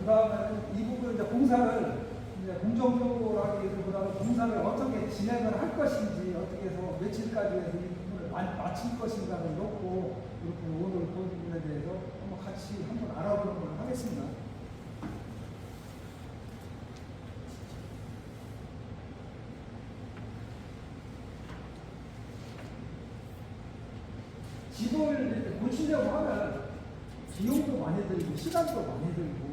다음에는 이 부분 이제 공사를 이제 공정적으로 하기보다는 공사를 어떻게 진행을 할 것인지 어떻게 해서 며칠까지 해서 이 부분을 마칠 것인가를 놓고 이렇게 오늘 그 부분에 대해서 한번 같이 한번 알아보는 걸 하겠습니다. 집을 이렇게 고치려고 하면 비용도 많이 들고 시간도 많이 들고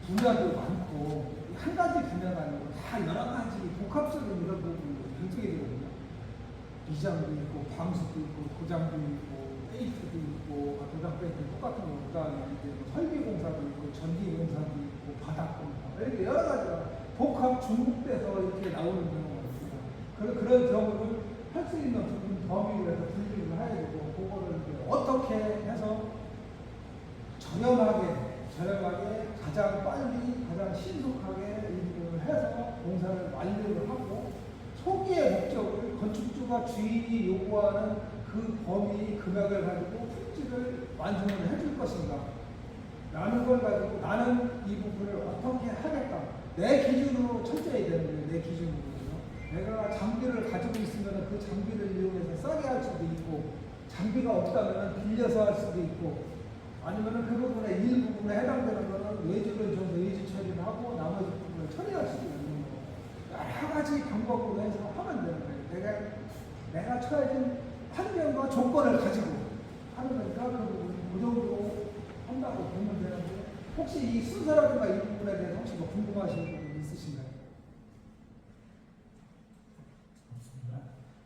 분야도 많고 한 가지 분야가 아니고 다 여러 가지 복합적인 이런 부분이 결정이 되거든요. 비장도 있고 방수도 있고 고장도 있고 페인트도 있고 도장 페인트 똑같은 거 그다음에 이제 설계공사도 있고 전기공사도 있고 바닥공사 이렇게 여러 가지가 복합 중복돼서 이렇게 나오는 경우가 있습니다. 그런 경우를 할 수 있는 부분 범위로 해서 분류를 해야 되고 그거를 이제 어떻게 해서 저렴하게 가장 빨리 가장 신속하게 이 부분을 해서 공사를 완료를 하고 초기의 목적을 건축주가 주인이 요구하는 그 범위 금액을 가지고 품질을 완성을 해줄 것인가 라는 걸 가지고 나는 이 부분을 어떻게 하겠다 내 기준으로 철저히 되는 거예요. 내 기준으로. 내가 장비를 가지고 있으면 그 장비를 이용해서 싸게 할 수도 있고 장비가 없다면 빌려서 할 수도 있고 아니면 그 부분의 일부분에 해당되는 거는 외주를 줘서 외주 처리를 하고 나머지 부분을 처리할 수도 있는 거 여러 가지 방법으로 해서 하면 되는 거예요. 내가 처해진 환경과 조건을 가지고 하는 거니까 그 부분 그 정도 한다고 보면 되는데 혹시 이 순서라든가 이 부분에 대해서 혹시 뭐 궁금하신 부분 있으신가요?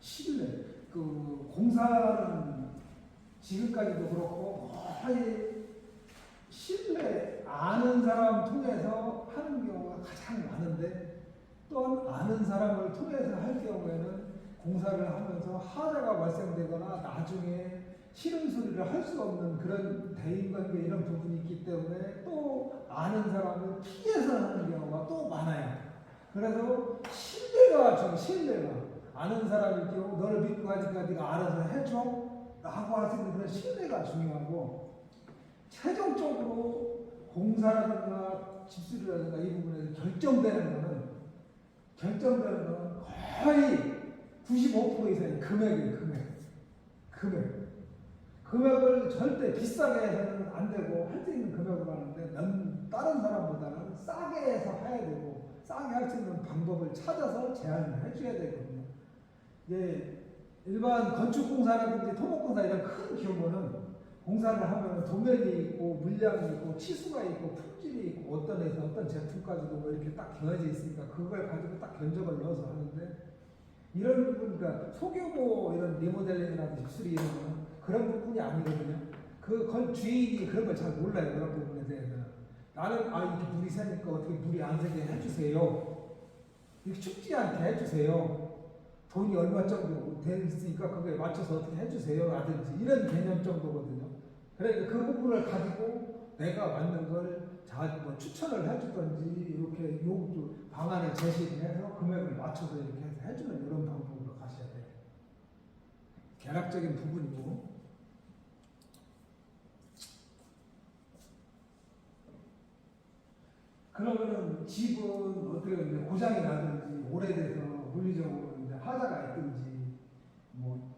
신뢰, 그 공사는 지금까지도 그렇고 거의 신뢰 아는 사람 통해서 하는 경우가 가장 많은데 또 아는 사람을 통해서 할 경우에는 공사를 하면서 하자가 발생되거나 나중에 싫은 소리를 할 수 없는 그런 대인관계 이런 부분이 있기 때문에 또 아는 사람을 피해서 하는 경우가 또 많아요. 그래서 신뢰가 아는 사람일 경우 너를 믿고 하니까 네가 알아서 해줘 라고 할 수 있는 그런 신뢰가 중요하고 최종적으로 공사라든가 집수리라든가 이 부분에서 결정되는 거는 거의 95% 이상의 금액이에요. 금액을 절대 비싸게 해서는 안 되고 할 수 있는 금액으로 하는데 난 다른 사람보다는 싸게 해서 해야 되고 싸게 할 수 있는 방법을 찾아서 제안을 해줘야 되거든요. 일반 건축공사라든지 토목공사 이런 큰 규모는 공사를 하면 도면이 있고 물량이 있고 치수가 있고 품질이 있고 어떤 회사 어떤 제품까지도 뭐 이렇게 딱 정해져 있으니까 그걸 가지고 딱 견적을 넣어서 하는데 이런 부분 그러니까 소규모 이런 리모델링이나 집수리 이런 거는 그런 부분이 아니거든요. 그 주인이 그런 걸 잘 몰라요. 그런 부분에 대해서는 나는 이렇게 물이 새니까 어떻게 물이 안 새게 해주세요. 이렇게 춥지 않게 해주세요. 돈이 얼마 정도 되니까 그거에 맞춰서 어떻게 해주세요 라든지 이런 개념 정도거든요. 그러니까 그 부분을 가지고 내가 맞는 걸 뭐 추천을 해주든지 이렇게 방안을 제시를 해서 금액을 맞춰서 이렇게 해서 해주는 이런 방법으로 가셔야 돼요. 계략적인 부분이고 그러면은 집은 어떻게 이제 고장이 나든지 오래돼서 물리적으로 이제 하자가 있든지 뭐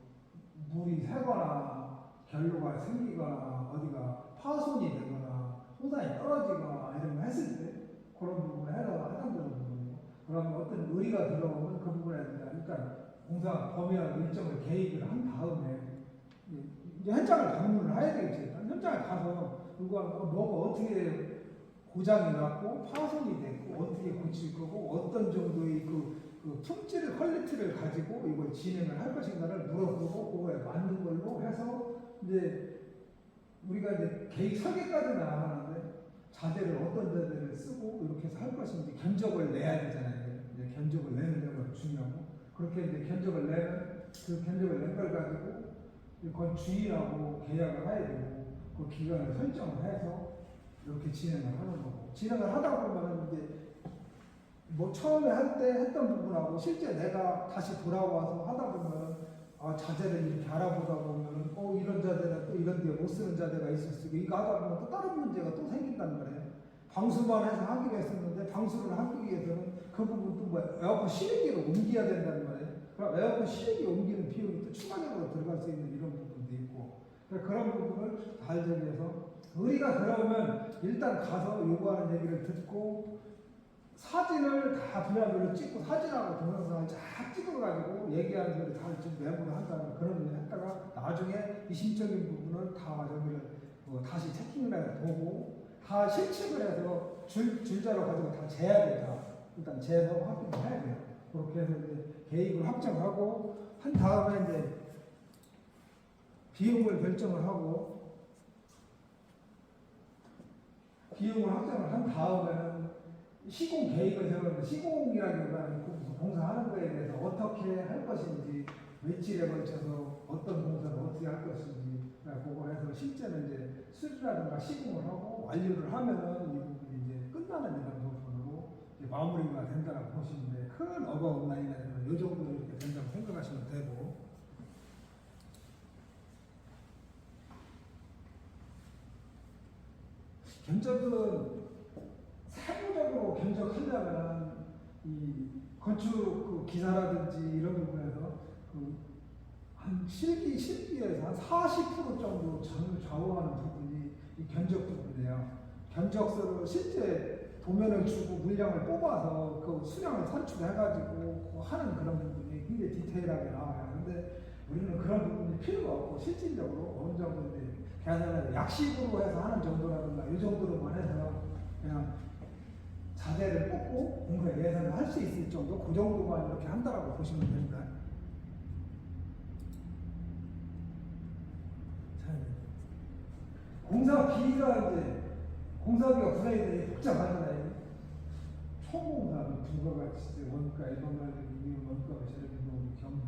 물이 새거나 결로가 생기거나 어디가 파손이 되거나 소단이 떨어지거나 이런 거 했을 때 그런 부분을 해당되는 부분이고 그러면 어떤 의의가 들어오면 그 부분에 일단 공사 범위나 일정을 계획을 한 다음에 이제 현장을 방문을 해야 되겠지. 현장에 가서 뭐가 어떻게 고장이 났고 파손이 됐고 어떻게 고칠 거고 어떤 정도의 그 품질 퀄리티를 가지고 이걸 진행을 할 것인가를 물어보고 그거에 맞는 걸로 해서 이제 우리가 이제 계획 설계까지는 안 하는데 자재를 어떤 자재를 쓰고 이렇게 해서 할 것인지 견적을 내야 되잖아요. 이제 견적을 내는 게 중요하고 그렇게 이제 견적을 내면 그 견적을 낸 걸 가지고 그건 주인하고 계약을 해야 되고 그 기간을 설정을 해서 이렇게 진행을 하는 거고 진행을 하다 보면 이제 뭐 처음에 할 때 했던 부분하고 실제 내가 다시 돌아와서 하다 보면 자재를 이렇게 알아보다 보면 이런 자재는 또 이런 데 못 쓰는 자재가 있을 수 있고 이거 하다 보면 또 다른 문제가 또 생긴단 말이에요. 방수만 해서 하기로 했었는데 방수를 하기 위해서는 그 부분도 뭐 에어컨 실외기로 옮겨야 된다는 말이에요. 그럼 에어컨 실외기 옮기는 비용이 또 추가적으로 들어갈 수 있는 이런 부분도 있고 그런 부분을 잘 정해서 의리가 들어오면 일단 가서 요구하는 얘기를 듣고 사진을 다 분야별로 찍고 사진하고 동영상을 쫙 찍어가지고 얘기하는 소리 다 좀 메모를 한다는 그런 일 했다가 나중에 이 심적인 부분을 다 저기를 다시 체킹을 해서 보고 다 실측을 해서 줄자로 가지고 다 재야 돼요. 일단 재서 확인을 해야 돼요. 그렇게 해서 이제 계획을 확정하고 한 다음에 이제 비용을 결정을 하고 비용을 확정을 한 다음에는 시공 계획을 세우는데 시공이라기보다는 공사하는 거에 대해서 어떻게 할 것인지 며칠에 걸쳐서 어떤 공사를 어떻게 할 것인지 그걸 해서 실제는 이제 수리라든가 시공을 하고 완료를 하면은 이 부분이 이제 끝나는 이런 부분으로 이제 마무리가 된다고 보시면 돼요. 큰 어바웃라인에서는 이 정도 이렇게 된다고 생각하시면 되고 견적은 세부적으로 견적하려면 이 건축 기사라든지 이런 부분에서 한 실기에서 한 40% 정도 좌우하는 부분이 이 견적 부분이에요. 견적서를 실제 도면을 주고 물량을 뽑아서 그 수량을 산출해가지고 하는 그런 부분이 굉장히 디테일하게 나와요. 근데 우리는 그런 부분이 필요가 없고 실질적으로 어느 정도 이제 그냥 약식으로 해서 하는 정도라든가 이 정도로만 해서 그냥 자재를 뽑고 공사 예산을 할 수 있을 정도 그 정도만 이렇게 한다라고 보시면 됩니다. 공사비가 이제 공사비가 분야에 대해 복잡하잖아요. 총공사비 두 가지 원가, 일반 관리, 원가, 재료비용, 경비.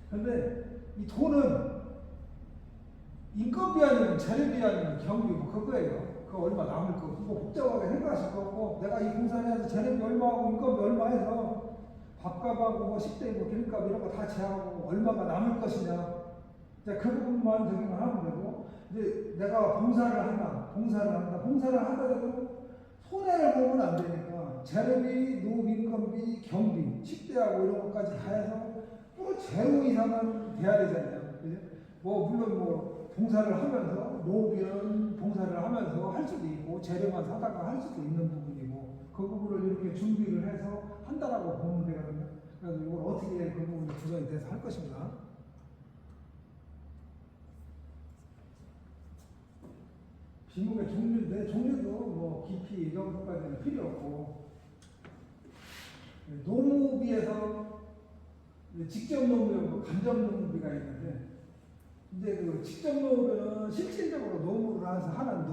근데 이 돈은 인건비 아니면 재료비 아니면 경비 뭐 그거예요. 그거 얼마 남을 거 그거 복잡하게 생각하실 거고 내가 이 공사를 해서 재료비 얼마하고 인건비 얼마 해서 밥값하고 뭐 식대 뭐 기름값 이런 거 다 제하고 얼마가 남을 것이냐 그 부분만 적용을 하면 되고 이제 내가 봉사를 한다 하더라도 손해를 보면 안 되니까 재료비, 노인건비, 경비, 식대하고 이런 것까지 다 해서 또 제로 이상은 돼야 되잖아요. 그죠? 뭐 물론 뭐 봉사를 하면서 노비는 봉사를 하면서 할 수도 있고 재료만 사다가 할 수도 있는 부분이고 그 부분을 이렇게 준비를 해서 한다라고 보면 되거든요. 그래서 이걸 어떻게 그 부분이 구성이 돼서 할 것인가. 비목의 종류인데 종류도 뭐 깊이 이 정도까지는 필요 없고 노무비에서 직접 노무하고 간접 노무비가 있는데 이제 그 직접 노무는 실질적으로 노무를 해서 하는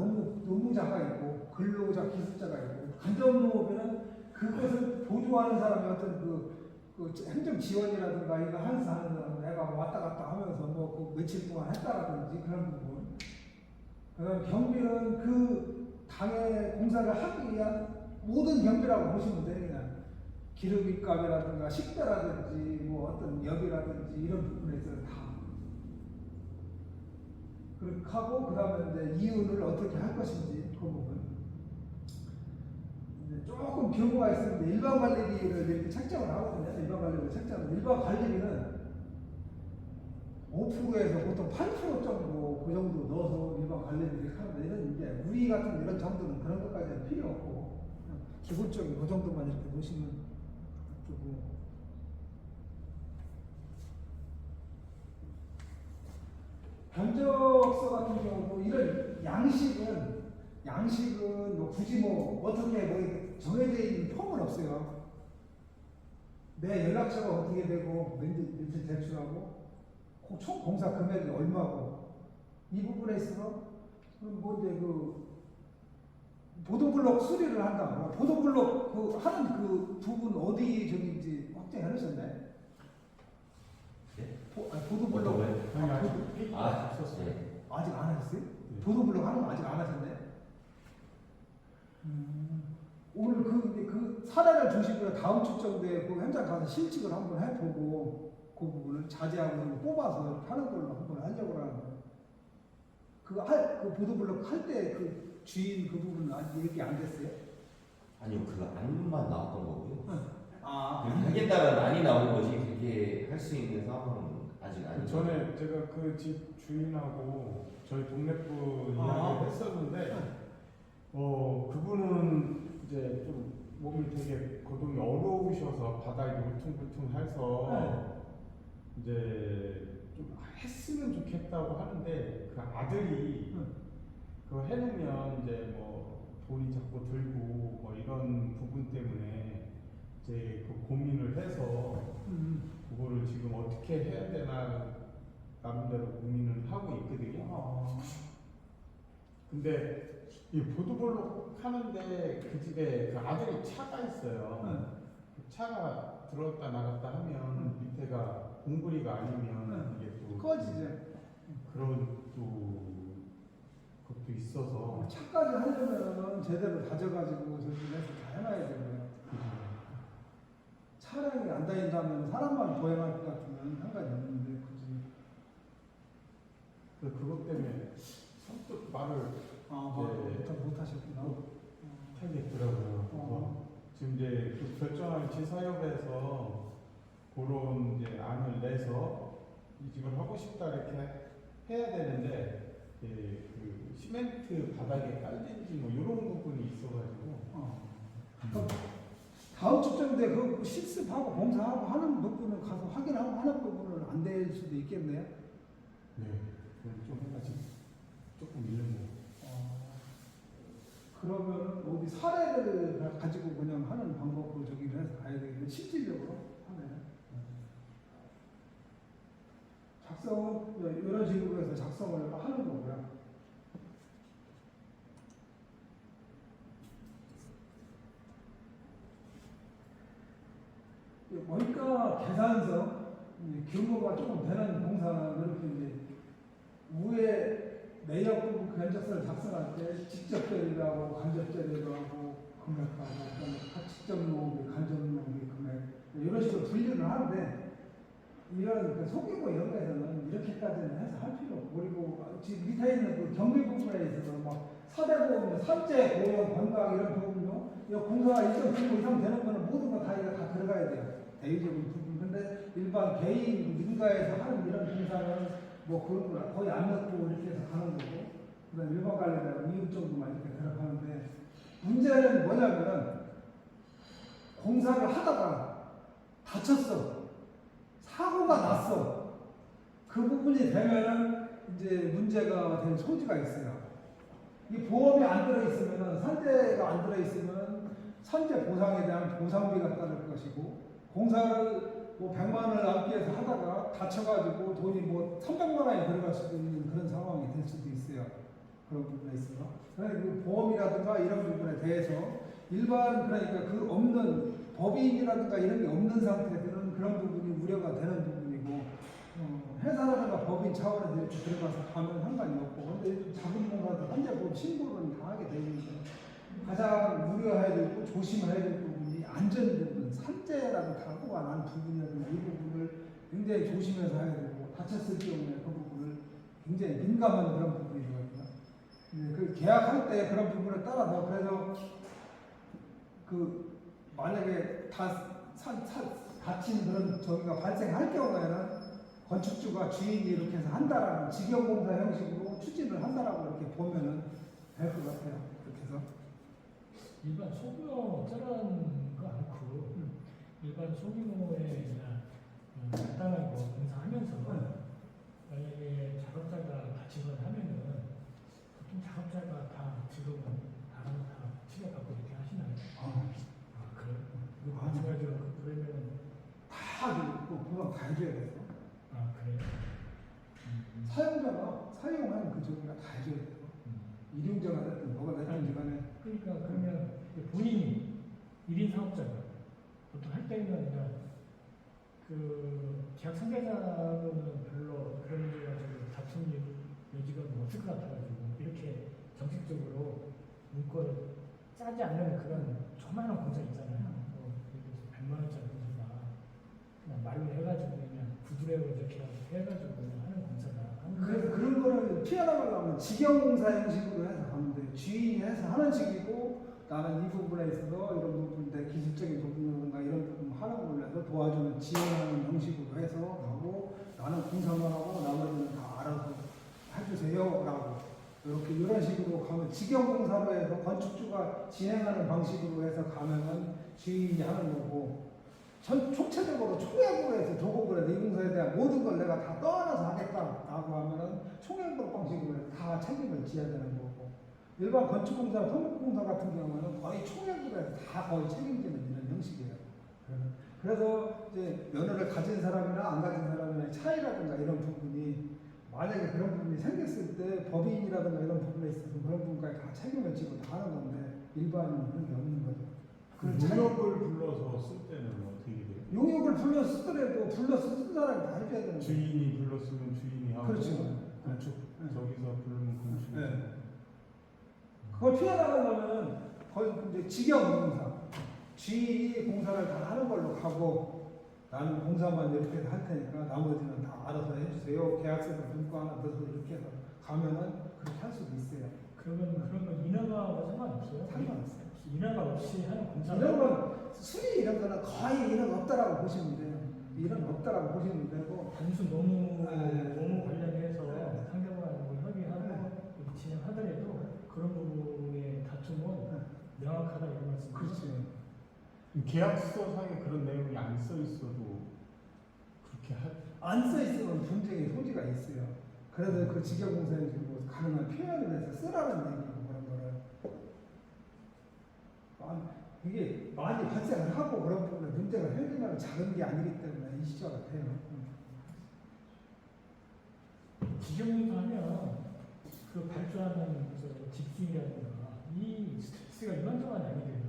노무자가 있고 근로자 기술자가 있고 간접 노무는 그것을 보조하는 사람이 어떤 그 행정 지원이라든가 이거 하는 사람 내가 뭐 왔다 갔다 하면서 뭐 그 며칠 동안 했다라든지 그런 부분. 그다음 경비는 그 당의 공사를 하기 위한 모든 경비라고 보시면 돼요. 그냥 기름값이라든가 식대라든지 뭐 어떤 여비라든지 이런 부분에 있어서 다 그렇게 하고 그다음에 이제 이윤을 어떻게 할 것인지 그 부분. 이제 조금 경우가 있으면 일반 관리비를 이렇게 책정을 하거든요. 일반 관리비는 5%에서 보통 8% 정도 그 정도 넣어서 일반 관리비를 하는데 이런 이제 우리 같은 이런 정도는 그런 것까지는 필요 없고 기본적인 그 정도만 이렇게 보시면 좋고. 견적서 같은 경우도 이런 양식은 뭐 굳이 뭐 어떻게 뭐 정해져 있는 폼은 없어요. 내 연락처가 어떻게 되고 며칠 제출하고 총 공사 금액이 얼마고 이 부분에 있어서 뭐 이제 그 보도블록 수리를 한다. 보도블록 그 하는 그 부분 어디 저기인지 확정해 놓으셨나요? 보도블록 아직 안 하셨어요? 보도블록 하는 거 아직 안 하셨네. 오늘 그 사례를 중심으로 다음 주 정도에 그 현장 가서 실측을 한번 해보고 그 부분을 자제하고 뽑아서 하는 걸로 한번 하려고 하는 거예요. 그 보도블록 할 때 그 주인 그 부분은 아직 얘기 안 됐어요? 아니요, 그 안만 나왔던 거고요. 아, 하겠다가 많이 나온 거지 그게 할 수 있는 상황은 아직 아니죠. 전에 제가 그 집 주인하고 저희 동네 분 아. 이야기를 했었는데, 그분은 이제 좀 몸이 되게 거동이 어려우셔서 바닥이 울퉁불퉁해서 이제 좀 했으면 좋겠다고 하는데 그 아들이 그거 해놓으면 이제 뭐 돈이 자꾸 들고 뭐 이런 부분 때문에 이제 그 고민을 해서 그거를 지금 어떻게 해야 되나 나름대로 고민을 하고 있거든요. 근데 이 보도블록 하는데 그 집에 그 아들이 차가 있어요. 그 차가 들어왔다 나갔다 하면 밑에가 공구리가 아니면 이게 또 꺼지죠. 그런 또 것도 있어서 차까지 하려면 제대로 다져가지고 저기 해서 다 해놔야 되고요. 차량이 안 다닌다면 사람만 보행할 것 같으면 상관이 없는데 굳이. 그래서 그것 때문에 선뜻 말을 못하셨구나. 하겠더라고요. 그래서 지금 이제 그 결정할 지사협에서 그런 이제 안을 내서 이 집을 하고 싶다 이렇게 해야 되는데 그 시멘트 바닥에 깔린지 뭐 이런 부분이 있어가지고 다음 주쯤인데 그 실습하고 봉사하고 하는 부분을 가서 확인하고 하는 부분은 안 될 수도 있겠네요. 네, 그건 좀 아직 조금 밀린 거. 그러면 어디 사례를 가지고 그냥 하는 방법으로 저기를 해서 가야 되겠네. 실질적으로 하면. 작성은 이런 식으로 해서 작성을 하는 거고요. 원가 계산서 규모가 조금 되는 공사는 이렇게 이제 위에 내역 부분 견적서를 작성할 때 직접 처리하고 간접 처리도 하고 금액하고 그다음에 직접 노무비, 간접 노무비 금액 이런 식으로 분류를 하는데 이런 그 소규모 이런 데서는 이렇게까지는 해서 할 필요 없고 그리고 지금 밑에 있는 그 경비 부분에 있어서 막 사대보험, 산재, 보험, 건강 이런 부분도 이 공사가 일정 규모 이상 되는 거는 모든 거 다 이거 다 들어가야 돼요. 대외적인 부분. 근데 일반 개인 민가에서 하는 이런 공사는 뭐 그런 거 거의 안 넣고 이렇게 해서 가는 거고 그다음 일반 관리자 이웃 정도만 이렇게 들어가는데 문제는 뭐냐면은 공사를 하다가 다쳤어. 사고가 났어. 그 부분이 되면은 이제 문제가 될 소지가 있어요. 이 보험이 안 들어있으면은 산재가 안 들어있으면 산재 보상에 대한 보상비가 따를 것이고 공사를 뭐 100만 원을 남기 위해서 하다가 다쳐가지고 돈이 뭐 300만 원이 들어갈 수도 있는 그런 상황이 될 수도 있어요. 그런 부분에 있어서. 그러니까 그 보험이라든가 이런 부분에 대해서 일반 그러니까 그 없는 법인이라든가 이런 게 없는 상태들은 그런 부분이 우려가 되는 부분이고 회사라든가 법인 차원에서 이렇게 들어가서 하면 상관이 없고 근데 작은 공사도 산재보험 신고를 다 하게 되니까 가장 우려해야 되고 조심해야 될 부분이 안전 부분, 산재라도 사고가 난 부분이라든가 이 부분을 굉장히 조심해서 해야 되고 다쳤을 경우에 그 부분을 굉장히 민감한 그런 부분이거든요. 그 계약할 때 그런 부분에 따라서 그래서 그 만약에 다친 그런 저기가 발생할 경우에는 건축주가 주인이 이렇게 해서 한다라는 직영공사 형식으로 추진을 한다라고 이렇게 보면은 될 것 같아요. 그렇게 해서. 일반 소규모 어쩌라는 거 않고 일반 소규모의 그냥 간단하게 뭐 공사하면서 만약에 작업자가 다치거나 하면은 보통 작업자가 다 지금은 알아서 다 치료받고 이렇게 하시나요? 그래요? 마찬가지로 그러면 다 그거 다 해줘야 돼서 그래요? 사용자가 사용하는 그 저기가 다 해줘야 돼서 일용자가 됐든 뭐가 됐든 간에 그러니까 그러면 본인이 1인 사업자가 보통 할 때는 그냥 그 계약 상대자는 별로 그런 문제 가지고 다툼 여지가 없을 것 같아가지고 이렇게 정식적으로 문건을 짜지 않는 그런 조그마한 공사 있잖아요. 뭐 예를 들어서 100만 원짜리 공사가 그냥 말로 해가지고 그냥 구두레로 이렇게 해가지고 그냥 하는 공사가 한 그래서 그런 거를 피해나가려면 직영공사 형식으로 해서 하면 돼요. 주인이 해서 하는 식이고 나는 이 부분에 있어서 이런 부분 내 기술적인 부분이라든가 이런 부분 하는 부분을 해서 도와주는 지원하는 형식으로 해서 하고 나는 공사만 하고 나머지는 다 알아서 해주세요 라고 이렇게 이런 식으로 가면 직영공사로 해서 건축주가 진행하는 방식으로 해서 가면은 주인이 하는 거고 총체적으로 총액으로 해서 조국을 해서 이 공사에 대한 모든 걸 내가 다 떠안아서 하겠다라고 하면은 총액으로 방식으로 해서 다 책임을 져야 되는 거고 일반 건축공사, 토목공사 같은 경우는 거의 총액으로 해서 다 거의 책임지는 이런 형식이에요. 그래서 이제 면허를 가진 사람이나 안 가진 사람이나 차이라든가 이런 부분이 만약에 그런 부분이 생겼을 때 법인이라든가 이런 부분에 있어서 그런 부분까지 다 책임을 지고 다 하는 건데 일반인은 그런 게 없는 거죠. 그 용역을 불러서 쓸 때는 어떻게 돼요? 용역을 불러 쓰더라도 불러 쓴 사람이 다 해줘야 되는 거죠. 주인이 불렀으면 주인이 하고 그렇죠. 건축 저기서 부르면 건축. 네. 그걸 피해나가려면 거의 이제 직영공사 주인이 공사를 다 하는 걸로 가고 나는 공사만 이렇게 할 테니까 나머지는 다 알아서 해주세요. 계약서도 문구 하나 넣어서 이렇게 해서 가면은 그렇게 할 수도 있어요. 그러면 그런 건 인허가와 상관없어요? 상관없어요. 인허가 없이 하는 공사. 이런 건 수리 이런 거는 거의 이런 없다라고 보시면 돼요. 이런 없다라고 보시면 되고 단순 노무 네. 노무 관련해서 네. 상대방하고 협의하고 진행하더라도 그런 부분의 다툼은 명확하다 이런 말씀. 그렇지. 계약서상에 그런 내용이 안 써 있어도 그렇게 안 써 있으면 분쟁의 소지가 있어요. 그래서 그 직영공사에 주고 가능한 표현을 해서 쓰라는 얘기고 그런 거를 이게 많이 발생을 하고 그런 부분에 문제가 생기면 작은 게 아니기 때문에 이 시절 같아요. 직영공사 하면 그 발주하는 집주인이라든가 이 스트레스가 이만저만이 아니래요.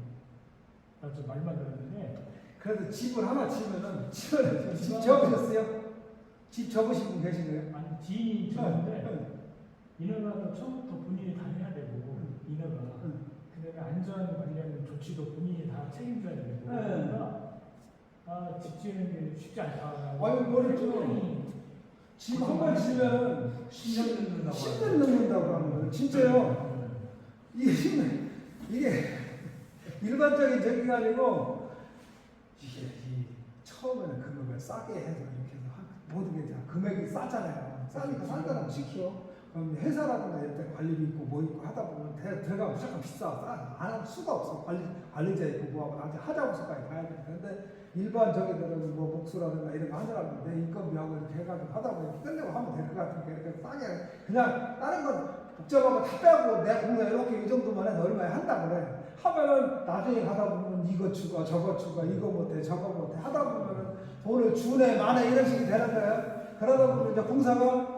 나좀 말만 들었는데 그래서 집을 하나 지면은 집 접으셨어요? 집 접으신 분 계시네요? 아니 지인이 들었는데 인허가도 처음부터 본인이 다 해야 되고 인허가 그다음에 안전 관련 조치도 본인이 다 책임져야 되고 그러니까 집지는 게 쉽지 않다. 아니 뭐랬죠? 집 한 번 지면 10년 넣는다고 10년 넘는다고 하는 거예요. 진짜요. 이게 일반적인 저기가 아니고 이게 처음에는 금액을 싸게 해서 이렇게 해서 모든 게 다 금액이 싸잖아요. 싸니까 싼 사람 시켜. 그럼 회사라든가 이럴 때 관리비 있고 뭐 있고 하다 보면 들어가면 무조건 비싸. 안 할 수가 없어. 관리자 있고 뭐하고 아직 하자고서까지 가야 돼. 근데 일반 저기들은 뭐 목수라든가 이런 거 하느라고 내 인건비하고 이렇게 해가지고 하다 보니 끝내고 하면 될 것 같으니까 이렇게 싸게 그냥 다른 건 복잡하고 다 빼고 내 공사 이렇게 이 정도만 해서 얼마에 한다고 그래. 하면은 나중에 가다 보면 이거 추가 저거 추가 이거 못해 저거 못해 하다 보면은 돈을 주네 마네 이런 식이 되는 거예요. 그러다 보면 이제 공사가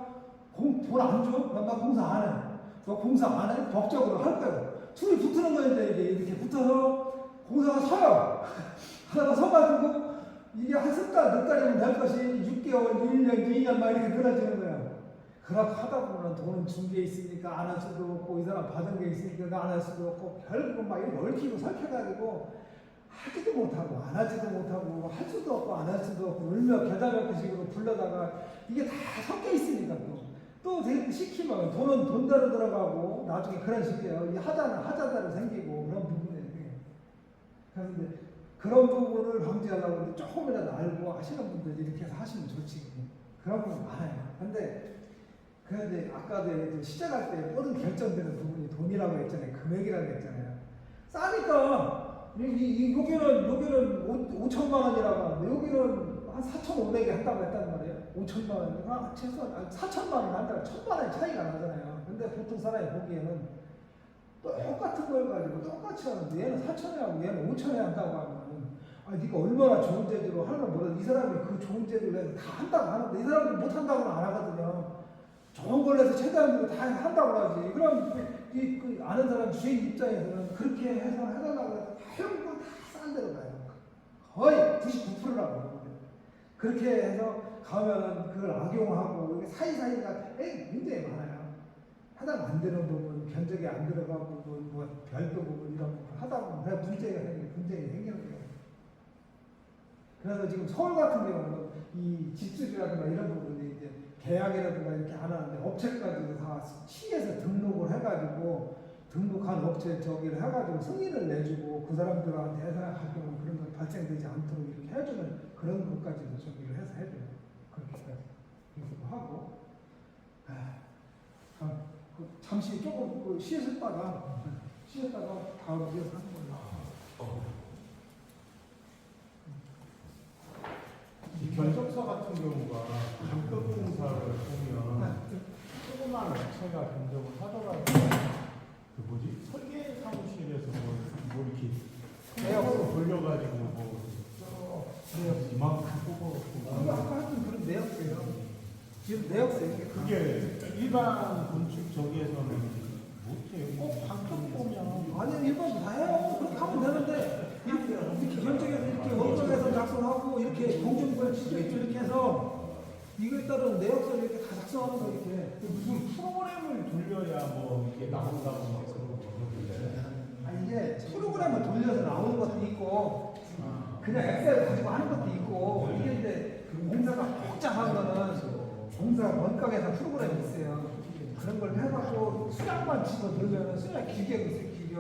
돈 안 줘? 나 공사 안 해. 너 공사 안 해? 법적으로 할 거예요. 둘이 붙는 거인데 이게 이렇게 붙어서 공사가 서요. 하다가 서가지고 이게 한 10달, 몇 달이면 될 것이 6개월, 1년, 2년 막 이렇게 늘어지는 거예요. 그렇게 하다 보면 돈은 준 게 있으니까 안 할 수도 없고 이 사람 받은 게 있으니까 안 할 수도 없고 결국은 막 이렇게 얽히고 설켜가지고 하지도 못하고 안 하지도 못하고 할 수도 없고 안 할 수도 없고 울며 겨자 먹기 식으로 불러다가 이게 다 섞여 있으니까 또 시키면 돈은 돈대로 들어가고 나중에 그런 식이에요. 이 하자는 하자대로 생기고 그런 부분이에요. 그래서 이제 그런 부분을 방지하려고 조금이라도 알고 하시는 분들이 이렇게 해서 하시면 좋지. 그런 부분 많아요. 그런데 아까도 얘기했지만 시작할 때 모든 결정되는 부분이 돈이라고 했잖아요. 금액이라고 했잖아요. 싸니까 여기는 5천만 원이라고 하는데 여기는 한 4,500에 한다고 했단 말이에요. 5천만 원, 최소한 4천만 원 한다고 1,000만 원 차이가 나잖아요. 근데 보통 사람이 보기에는 똑같은 걸 가지고 똑같이 하는데 얘는 4천에 하고 얘는 5천에 한다고 하면 네가 얼마나 좋은 제도로 하는 모르겠어. 이 사람이 그 좋은 제도를 해서 다 한다고 하는데 이 사람이 못 한다고는 안 하거든요. 좋은 걸 해서 최대한 다 한다고 하지. 그럼 그 아는 사람 주인 입장에서는 그렇게 해서 해달라고 해서 결국은 다 싼 데로 가요. 거의 99%라고. 그렇게 해서 가면은 그걸 악용하고 사이사이가 굉장히 많아요. 하다가 안 되는 부분, 견적이 안 들어간 부분, 뭐 별도 부분 이런 부분 하다 보면 문제가 생기는 거예요. 그래서 지금 서울 같은 경우는 이 집수리라든가 이런 부분이 이제 계약이라든가 이렇게 안 하는데 업체까지도 다 시에서 등록을 해가지고 등록한 업체 저기를 해가지고 승인을 내주고 그 사람들한테 해당할 경우 그런 거 발생되지 않도록 이렇게 해주는 그런 것까지도 저기를 해서 해줘요. 그렇게까지 이렇게 하고 잠시 조금 쉬었다가 다음 이어서 하는 걸로. 이 견적서 같은 경우가 각급 공사를 보면 조그만 업체가 견적을 하더라도 그 뭐지 설계 사무실에서 뭐 이렇게 내역으로 돌려가지고 뭐 이만큼 뽑아갖고 아까 했던 그런 내역이에요. 지금 내역서예요. 그게 일반 건축 저기에서는 못해요. 꼭 각급 보면 아니 일반도 다 해요. 그렇게 하면 되는데 이렇게 견적에서 이렇게 원정에서 작성하고 이렇게 공정부에 지정했죠 이렇게 해서 이거에 따른 내역서를 이렇게 다 작성하는 거 이렇게. 무슨 프로그램을 돌려야 뭐 이게 나온다고 막 그러고 이게 프로그램을 돌려서 나오는 것도 있고 그냥 엑셀 가지고 하는 것도 있고 이게 이제 공사가 복잡한 거는 공사 원격에서 프로그램이 있어요. 그런 걸 해가지고 수량만 집어넣으면 수량 기계가 있어요. 기계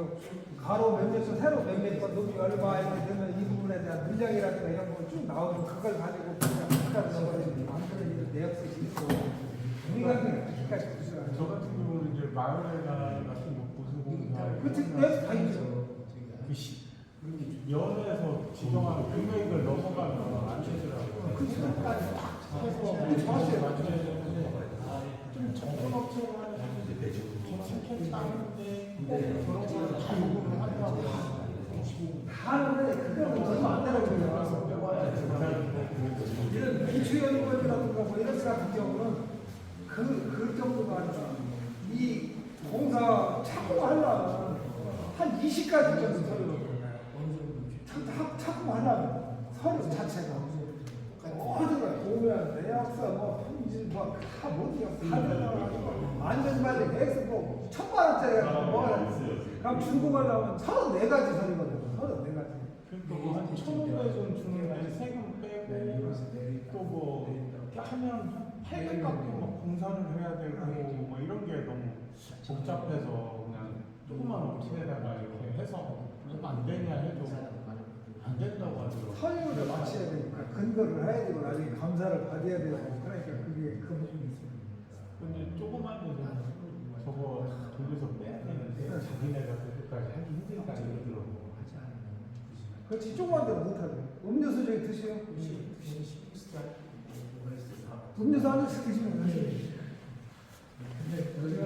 가로 몇 메터, 세로 몇 메터, 높이 얼마 이렇게 되면 이 부분에 대한 물량이라든가 이런 거 쭉 나오면 그걸 가지고 그냥 각각 넣어가지고 만드는 내역서도 있고 우리가 그렇게까지 구조하는 저 같은 경우는 이제 마을회관 같은 거 보수공사 그치, 내역서 다 있죠. 연에서 지정하는 금액을 넘어가면 안 되더라고요. 그 시간까지 해서 정확히 맞춰야 되는데 좀 전문 업체가 하는 괜찮게 짜는데 그런 거를 다 요구를 하더라고요. 다 하는데 그거는 얼마 안 되는 거예요. 이런 기초연구원이라든가 뭐 이런 데 같은 경우는 그 정도가 아니라 이 공사 착공하려면 한 20가지 정도 서류를 착공하려면 서류 자체가 모든 걸 보면 내역서 뭐 품질 뭐다 못해요. 다 들어가지고 안전관리 계획서 뭐 1000만원짜리가 뭐 그럼 준공하려면 34가지 서류거든요. 34가지. 그러니까 한 1,500원 주는데 세금 빼고 또 뭐 하면 800 갖고 막 공사를 해야 되고 뭐 이런 게 너무 복잡해서 그냥 조그만 업체에다가 이렇게 해서 좀 안 되냐 해도 안 된다고 하더라고요. 서류를 마쳐야 되니까 근거를 해야 되고 나중에 감사를 받아야 되고 그러니까 그게 그 부분이 있습니다. 근데 조그만 데는 저거 돌려서 빼야 되는데 자기네가 그것까지 하기 힘들다 이러더라고. 그렇지 조그만 데는 못하죠. 음료수 저기 드세요. 음료수 한 잔씩 드시면 돼요. 근데 우리가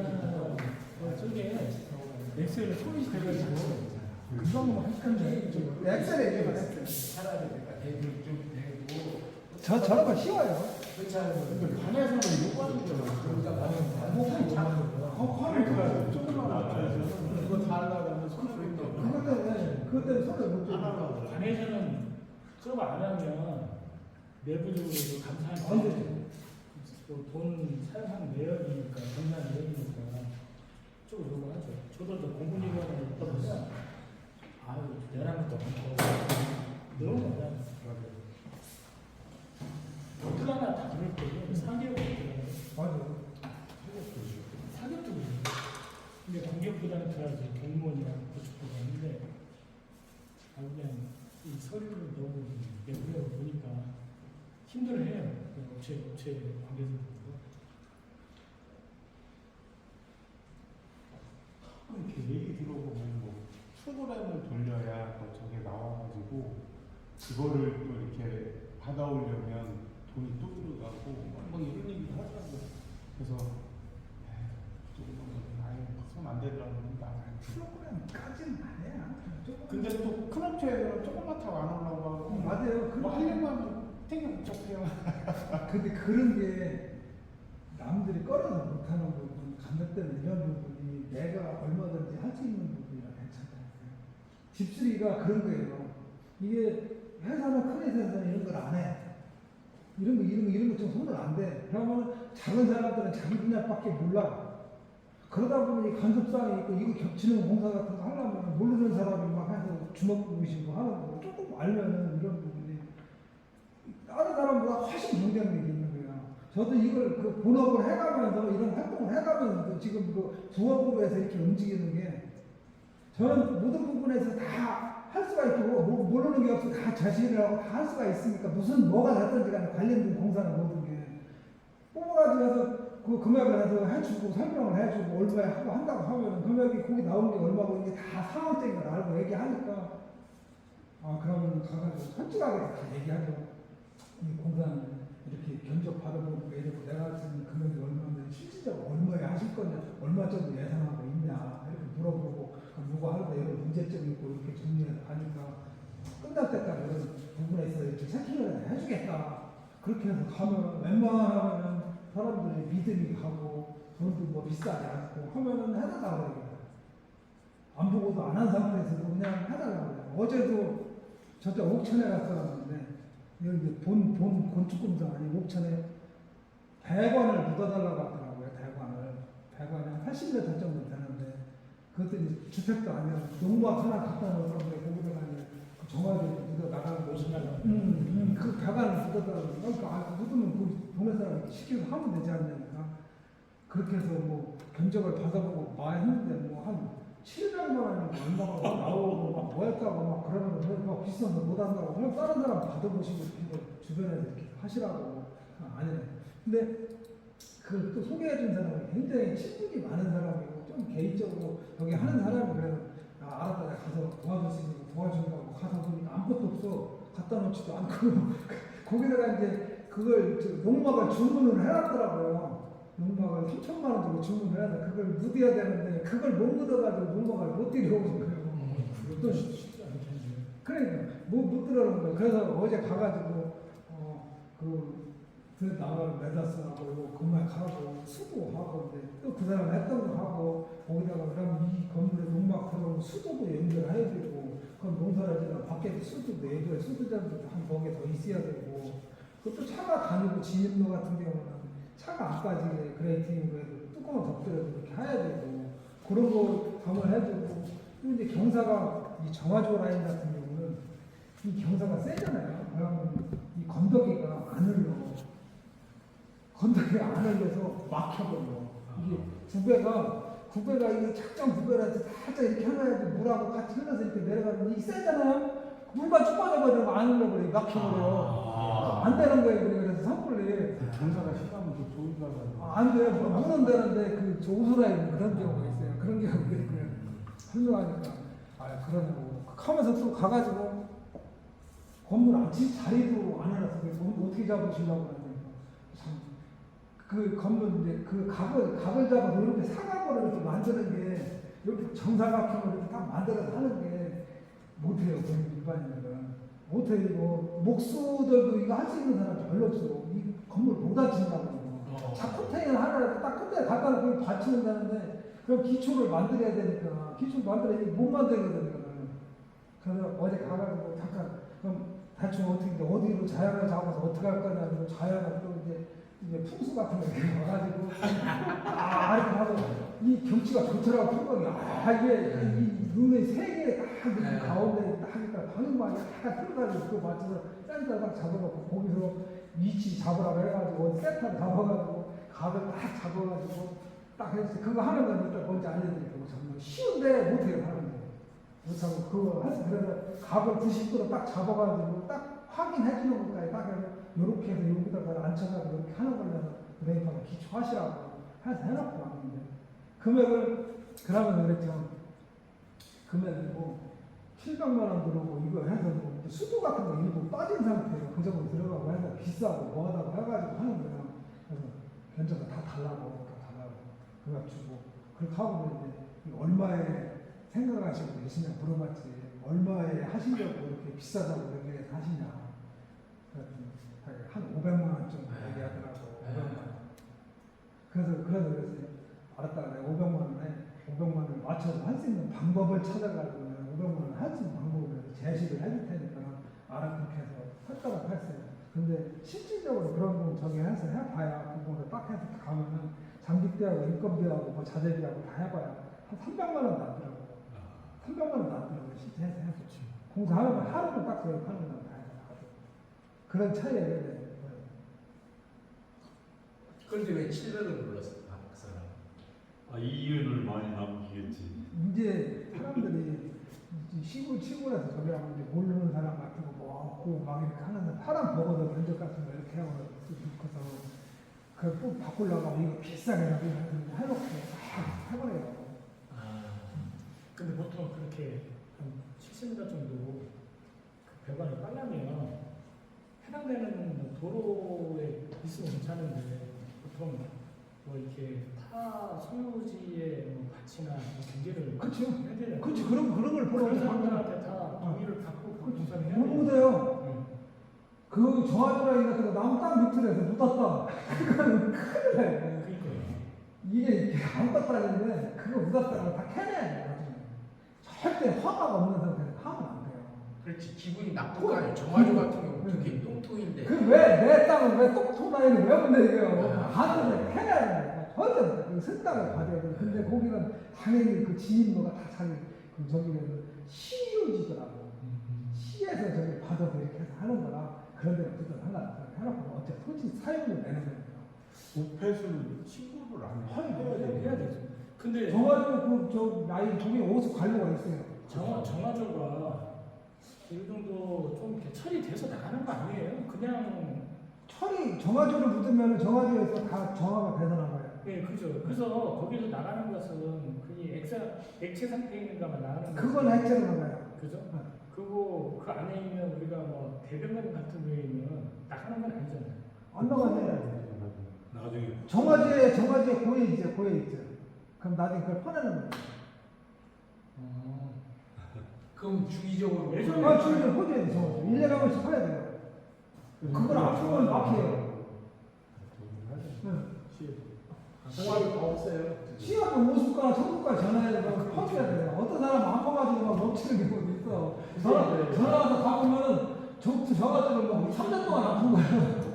저게 엑셀을 소리 돼가지고 금방 할 건데 좀 엑셀에 이게 엑셀. 저런 거 쉬워요. 근데 반에서는 요구하는 거잖아. 화를 조금만 앞에서 그거 다 하려고 하면 손을 그것 때문에 손을 못 대고. 관에서는 수업 안 하면 내부적으로 감사하는 돈 사용한 내역이니까 감사한 내역이니까 좀 요구하죠. 저도 공부기관에 있다 보면 아유 내라는 것도 많고 너무 많아요. 어떻게 하나 다 그럴 거예요. 상계가 어떻게 맞아. 사격도 그래요. 근데 공격보다는 들어야지 공무원이랑 그쪽보다는데 그냥 이 서류를 너무 내부에 보니까 힘들어해요. 업체 관계자들도 이렇게 얘기 들어보면 뭐 프로그램을 돌려야 뭐 저게 나와가지고 그거를 또 이렇게 받아오려면 돈이 또 들어가고 뭐 이런 얘기를 하더라고요. 그래서 조금 아예 손 안 대더라고요. 프로그램까지는 아니야. 근데 또 큰 업체에서는 조금만 타고 안 하려고 하고 맞아요. 뭐 하려고 하면 되게 복잡해요. 근데 그런 게 남들이 꺼려서 못하는 부분, 감독되는 이런 부분이 내가 얼마든지 할 수 있는 부분이라 괜찮다니까요. 집수리가 그런 거예요. 이게 회사는 큰 회사에서는 이런 걸 안 해. 이런 거 좀 손을 안 대. 그러면 작은 사람들은 자기 분야밖에 몰라. 그러다 보면 이 간섭사항이 있고 이거 겹치는 공사 같은 거 하려면 모르는 사람이 막 해서 주먹 부으시고 하는 거 조금 알면은 이런 부분이 다른 사람보다 훨씬 경쟁력이 있는 거예요. 저도 이걸 그 본업을 해가면서 이런 활동을 해가면서 지금 그 부업으로 해서 이렇게 움직이는 게 저는 모든 부분에서 다 할 수가 있고 모르는 게 없어 다 자신을 하고 다 할 수가 있으니까 무슨 뭐가 됐든지 간에 관련된 공사는 모든 게 뽑아가지고 해서 그 금액을 해서 해주고 설명을 해주고 얼마에 하고 한다고 하면 금액이 거기 나온 게 얼마고 이게 다 상황적인 걸 알고 얘기하니까 그러면 가가지고 솔직하게 다 얘기하죠. 이 공사는 이렇게 견적 받아보고 이러고 내가 할 수 있는 금액이 얼마인데 실질적으로 얼마에 하실 거냐 얼마 정도 예상하고 있냐 이렇게 물어보고 누가 하는데 이런 문제점이 있고 이렇게 정리해서 가니까 끝날 때까지 이런 부분에 있어서 이렇게 세팅을 해주겠다. 그렇게 해서 가면 웬만하면 사람들이 믿음이 가고 돈도 뭐 비싸지 않고 하면은 해달라고 그래요. 안 보고도 안 한 상태에서도 그냥 해달라고 그래요. 어제도 저쪽 옥천에 갔었는데 여기 이제 본 건축공사 아니 옥천에 100원을 묻어달라고 하더라고요. 100원이 한 80m 정도 되는데 그것도 이제 주택도 아니라 농막 하나 갖다 놓았는데 거기다가 이제 정화조 묻어 나가는 거 무슨 말이야? 그 100원을 묻어달라고 그러니까 묻으면 그 동네 사람 시켜서 하면 되지 않냐니까 그렇게 해서 뭐 견적을 받아보고 많이 했는데 뭐 한 700만 원이 얼마가 나오고 막 뭐 할까고 막 그러면 막 비싼 거 못 한다고 그냥 다른 사람 받아보시고 주변에서 이렇게 하시라고 아니네. 근데 그 또 소개해준 사람이 굉장히 친분이 많은 사람이고 좀 개인적으로 여기 하는 사람이 그래서 알았다 내가 가서 도와줄 수 있는 거 도와준다고 가서 보니까 아무것도 없어 갖다 놓지도 않고 거기다가 이제 그걸 농막을 주문을 해놨더라고요. 농막을 3천만 원 주고 주문을 해서 그걸 묻어야 되는데 그걸 못 묻어가지고 농막을 못 들여오는 거예요. 또 그러니까 못 들어오는 거예요. 그래서 어제 가가지고 그 나가를 매달쓰라고 그말 가고 수도하고 또 그 사람 했던 거 하고 거기다가 그럼 이 건물에 농막 들어오면 수도도 연결해야 되고 그럼 농사를 지나 밖에 수도 내줘야 수도장도 한 벽에 더 있어야 되고 그것도 차가 다니고 진입로 같은 경우는 차가 안 빠지게 그레이팅으로 해도 뚜껑을 덮더라도 그렇게 해야 되고 그런 거 감안해주고 또 이제 경사가 이 정화조 라인 같은 경우는 이 경사가 세잖아요. 그러면 이 건더기가 안 흘러. 건더기가 안 흘려서 막혀버려. 이게 구배가 이게 작정 구배라서 살짝 이렇게 해놔야지 물하고 같이 흘러서 이렇게 내려가면 이게 세잖아요. 물만 쭉 빠져버리면 안 흘러버려. 막혀버려. 안 되는 거예요. 그래서 산불이. 경사가 심하면 좀 좋은 줄 알았는데. 안 돼요. 물은 되는데 그 조수라인 그런 경우가 있어요. 그런 경우가 있고요. 설명하니까 그러냐고 하면서 또 가가지고 건물 아침 자리도 안 해놨어. 어떻게 잡으시려고 하는데 그 건물 이제 그 각을 잡아서 이렇게 사각으로 이렇게 만드는 게 이렇게 정사각형으로 이렇게 딱 만들어서 하는 게 못해요. 일반인들은 못해요. 목수들도 이거 할 수 있는 사람 별로 없어. 이 건물 못 다친다고. 자코테이너 하나라도 딱 끝에 갖다 놓고 받치는다는데 그럼 기초를 만들어야 되니까 기초 만들어야 못 만들거든요. 그래서 어제 가가지고 잠깐 그럼 대충 어디로 자연을 잡아서 어떻게 할 거냐 그리고 자연을 또 이제 풍수 같은 거 와가지고 이렇게 하고 이 경치가 좋더라고 풍광이 이게 이 눈의 세계에 딱 이렇게 가운데 딱 하니까 방향만 약간 틀어가지고 그거 맞춰서 센터 딱 잡아놓고 거기서 위치 잡으라고 해가지고 센터 잡아가지고 각을 딱 잡아가지고 딱 해서 그거 하는 건 일단 먼저 알려드리고 정말 쉬운데 못해요 하는 거 못하고 그거 그래서 각을 90도로 딱 잡아가지고 딱 확인해 주는 것까지 딱 해서 요렇게 해서 여기다가 앉혀가지고 이렇게 하는 걸로 브레이크하고 기초하시라고 해서 해놓고 왔는데 금액을 그러면 그랬죠. 금액이 뭐 700만 원 들어오고 이거 해서 뭐 수도 같은 거 일부 빠진 상태로 그 정도 들어가고 해서 비싸고 뭐하다고 해가지고 하는 거예요. 그래서 견적을 다 달라고 그거 주고 그렇게 하고 이제 얼마에 생각하시고 계시냐 물어봤지 얼마에 하시려고 이렇게 비싸다고 이렇게 하시냐 한 500만 원 정도 얘기하더라고. 500만 원. 그래서 알았다. 내가 500만 원을 맞춰서 할 수 있는 방법을 찾아가지고 내가 500만 원을 할 수 있는 방법을 제시를 해줄 테니까 그렇게 해서 했다고 했어요. 근데 실질적으로 그런 거 해서 해봐야 그거를 딱 해서 가면은 장비비하고 인건비하고 뭐 자재비하고 다 해봐야 한 300만 원 나더라고요. 300만 원 나더라고요. 실제 해서. 공사하면 하루는 딱 그걸 하는 거 다 해서. 그런 차이예요. 네. 그런데 왜 700을 불렀을까 그 사람? 이윤을 많이 남기겠지. 이제 사람들이 시골에서 저기 하면 이제 모르는 사람 같은 거 먹고 막 이렇게 하는데 사람 보고도 면접 같은 거 이렇게 하고 그래서 그꼭 바꾸려고 하면 이거 비싸게 해놓고 해버려요. 근데 보통 그렇게 한 70m 정도 그 배관을 깔려면 해당되는 도로에 있으면 괜찮은데 보통 뭐 이렇게 타 소유지의 뭐 밭이나 뭐 경계를 그쵸. 해야 되잖아요. 그렇지 그런 걸 보러 그런 오는 사람들한테 다 동의를 받고 공사를 해야 못 돼요. 못해요. 그 정화조라인 같은 거 나무 딱 밑으로 해서 묻었다. 그건 큰일 나요. 그러니까요. 이게 아무것도 아닌데 그거 묻었다가 다 캐내야 돼요. 절대 허가가 없는 상태에서 하면 안 돼요. 그렇지 기분이 나쁠 거 아니에요. 정화조 같은 경우 특히 똥통인데. 그 왜 내 땅을 왜 똥통 라인을 왜 문대요? 반대로 캐내야 돼요. 절대 그 쓴땅을 가져야 돼요. 근데 거기는 당연히 그 지인도가 다 자기 그 저기는 시유지더라고. 시에서 저기 받아서 이렇게 해서 하는 거라 그런 데는 어쨌든 상관없어요. 해놓고 어째 토지 사용료 내는 거예요. 오폐수를 신고를 안 해야 해야 되죠. 근데 정화조 그저 나이 저기 오수 관료가 있어요. 정화조가 어느 정도 좀 이렇게 처리돼서 나가는 거 아니에요? 그냥 정화조를 묻으면 정화조에서 다 정화가 돼서 나가요. 예, 그죠. 그래서 거기서 나가는 것은 그게 액체 상태에 있는 것만 나가는 거죠. 그건 액체로 나가요. 그죠? 네. 그리고 그 안에 있는 우리가 뭐 대변면 같은 경우에는 나가는 건 아니잖아요. 안 나가요. 나중에 정화조에 고여 있죠. 그럼 나중에 그걸 퍼내는 거예요. 그럼 주기적으로 예전에 주의를 퍼줘야 돼. 정화조. 1년에 한 번씩 퍼야 돼요. 그걸 앞으로는 막혀요. 정화조가 없어요. 시험은 오수과 청구과 전화해서 퍼줘야 돼요. 어떤 사람은 안 퍼가지고 막 멈추는 경우도 있어. 전화 와서 가보면은 정화조를 뭐 3년 동안 안 푼 거예요.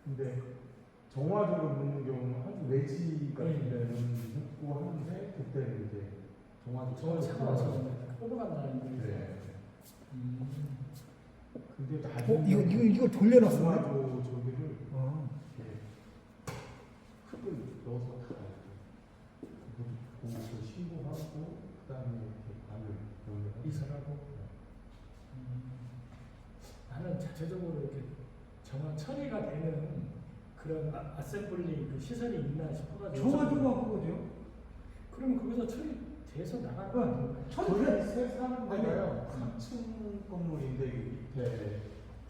근데 정화조를 묻는 경우는 아주 외지 같은 데는 묻고 하는데 그때는 이제 저 차가 와서 뽑아간다는 거. 네. 근데 이거 돌려놨어. 정화조 저기를 어. 이렇게 흙을 넣어서 다 이렇게 신고하고 그다음에 이렇게 관을 연결하고 이사라고. 나는 자체적으로 이렇게 정화 처리가 되는 그런 아셈블리 그 시설이 있나 싶어가지고. 정화조가 그거죠. 그럼 거기서 처리돼서 나가는 거 아닌가요? 저희 새 사는 데가요 3층 건물인데 밑에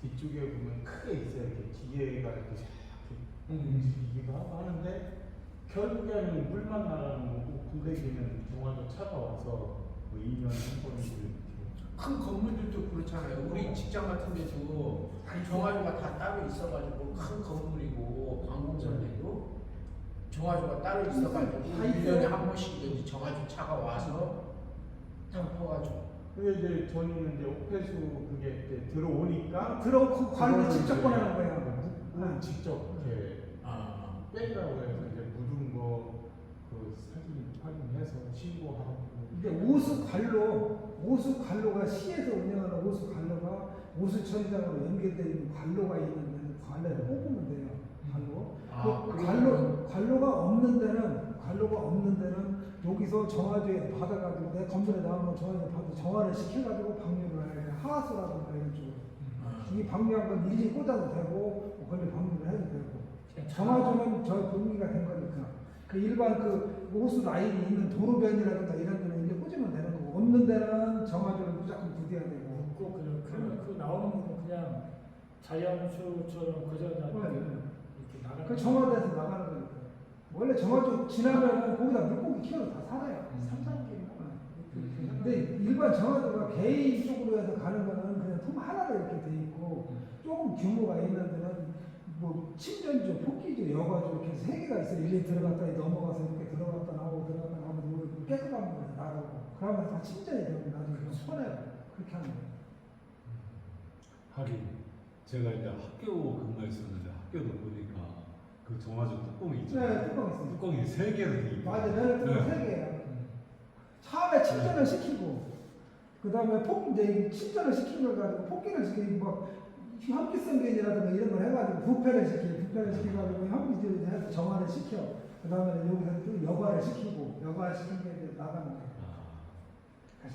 뒤쪽에 보면 크게 있어요. 이렇게 기계가 이렇게 움직이기도 하고 하는데 결국에는 물만 나가는 거고 블랙이는 정화조 차가 와서 뭐 2년 한 번씩 큰 건물들도 그렇잖아요. 우리 직장 같은 데도 정화조가 다 따로 있어가지고 큰 건물이고 관공서에도 정화조가 따로 있어가지고 1년에 한 번씩 이제 정화조 차가 와서 덮어가지고. 근데 이제 저희는 이제 오폐수 그게 이제 들어오니까 들어오고 관리 그거를 직접 이제 보내는 거예요. 묵 직접 이렇게 빼라고 해서 이제 묻은 거 그 사진 확인해서 신고하고 이제 오수 관로가 시에서 운영하는 오수 관로가 오수 처리장으로 연결되어 있는 관로가 있는 관로를 뽑으면 돼요. 관로가 없는 데는 여기서 정화조에 받아가지고 내 건물에 나오면 정화조 받아 정화를 시켜가지고 방류를 해야 돼. 하수라든가 이런 쪽으로. 이 방류한 건 일일이 꽂아도 되고 그걸 방류를 해도 되고. 정화조는 저 동기가 된 거니까. 그 일반 그 호수 라인이 있는 도로변이라든가 이런 데는 이제 꽂으면 되는 거고 없는 데는 정화조를 무조건 부대야 되고. 꼭 그러면 그 나오는 건 그냥 자연수처럼 그저 이렇게 나가는. 그 정화돼서 나가는 거니까. 원래 정화조 지나면 거기다 물고기 키워도 다 살아요. 3단계. 근데 일반 정화조가 개인 쪽으로 해서 가는 거는 그냥 통 하나로 이렇게 돼 있고 조금 규모가 있는 데는 뭐 침전조, 토끼조, 여과조 이렇게 세 개가 있어요. 일일이 들어갔다 넘어가서 이렇게 들어갔다 나오고 깨끗한 물에서 나가고 그러면 다 침전이 되고 나중에 손해요. 그렇게 하는 거예요. 하긴 제가 이제 학교 근무했었는데 학교도 보니까 그 정화조 뚜껑이 있죠. 네, 뚜껑 있어요. 뚜껑이 3개로 돼 있고. 맞아요. 뚜껑 세 개예요. 처음에 침전을 시키고 그 다음에 이제 친절을 시키는 걸 가지고 폭기를 시키고 막 현기성견이라든가 이런 걸 해가지고 부패를 시켜가지고 현기를 해서 정화를 시켜. 그 다음에 여기서 또 여과를 시키고 여과를 시킨 게 이제 나가는 거예요.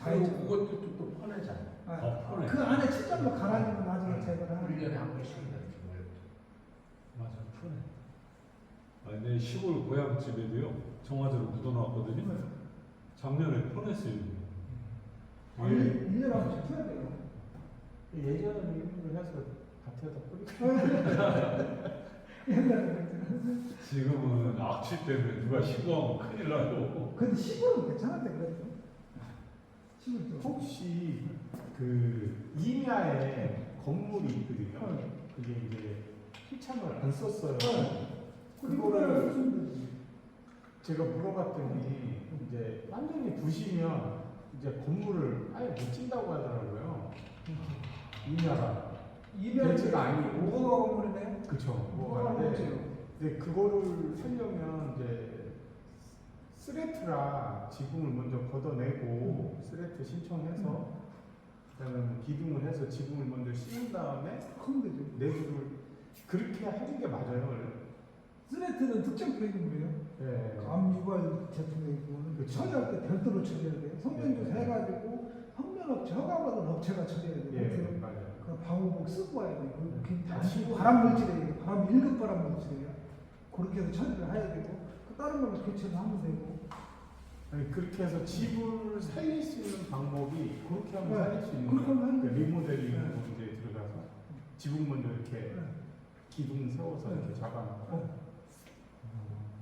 그리고 그것도 또 퍼내잖아. 아, 그 안에 친절로 가라앉으면 나중에 제거를 하는 1년에 한 번씩 이렇게 뭘. 맞아, 푸네. 아, 내 시골 고향집에도요, 정화제로 묻어놨거든요. 작년에 퍼냈어요. 아니, 1년에 한 번씩 풀어야 돼요. 예전에는 이런 걸 해서 밭에다 뿌리고 옛날에 지금은 악취 때문에 누가 신고하면 큰일 나요. 근데 시골은 괜찮았대 그랬죠. 시골도. 혹시 그 임야에 건물이 있거든요. 그게 이제 희참을 안 썼어요. 그거를 쓰면 되지. 제가 물어봤더니 이제 완전히 부시면 이제 건물을 아예 못 짓는다고 하더라고요. 임야가 벤츠가 아니고 무허가 건물이네. 그쵸. 무허가 뭐가인데 건물이죠. 근데 그거를 살려면 이제 스레트라 지붕을 먼저 걷어내고 스레트 신청해서 그다음에 뭐 기둥을 해서 지붕을 먼저 씌운 다음에 하면 되죠. 내부를 그렇게 하는 게 맞아요. 스레트는 특정 표기물이에요. 네. 암유발 제품이고 그쵸. 처리할 때 별도로 처리해야 돼요. 성면조사 해가지고 성면업체 허가받은 업체가 처리해야 돼요. 예, 맞아요. 그 방호복 쓰고 와야 돼요. 그게 다 아, 발암 물질이에요. 발암 1급 발암 물질이에요. 그렇게 해서 처리를 해야 되고 그 다른 걸로 교체를 하면 되고. 아니, 그렇게 해서 집을 살릴 수 있는 방법이 그렇게 하면 네. 살릴 수 있는 그렇게 하면 거예요. 살릴 리모델링으로 이제 들어가서 지붕 먼저 이렇게 네. 기둥 세워서 네. 이렇게 잡아놓고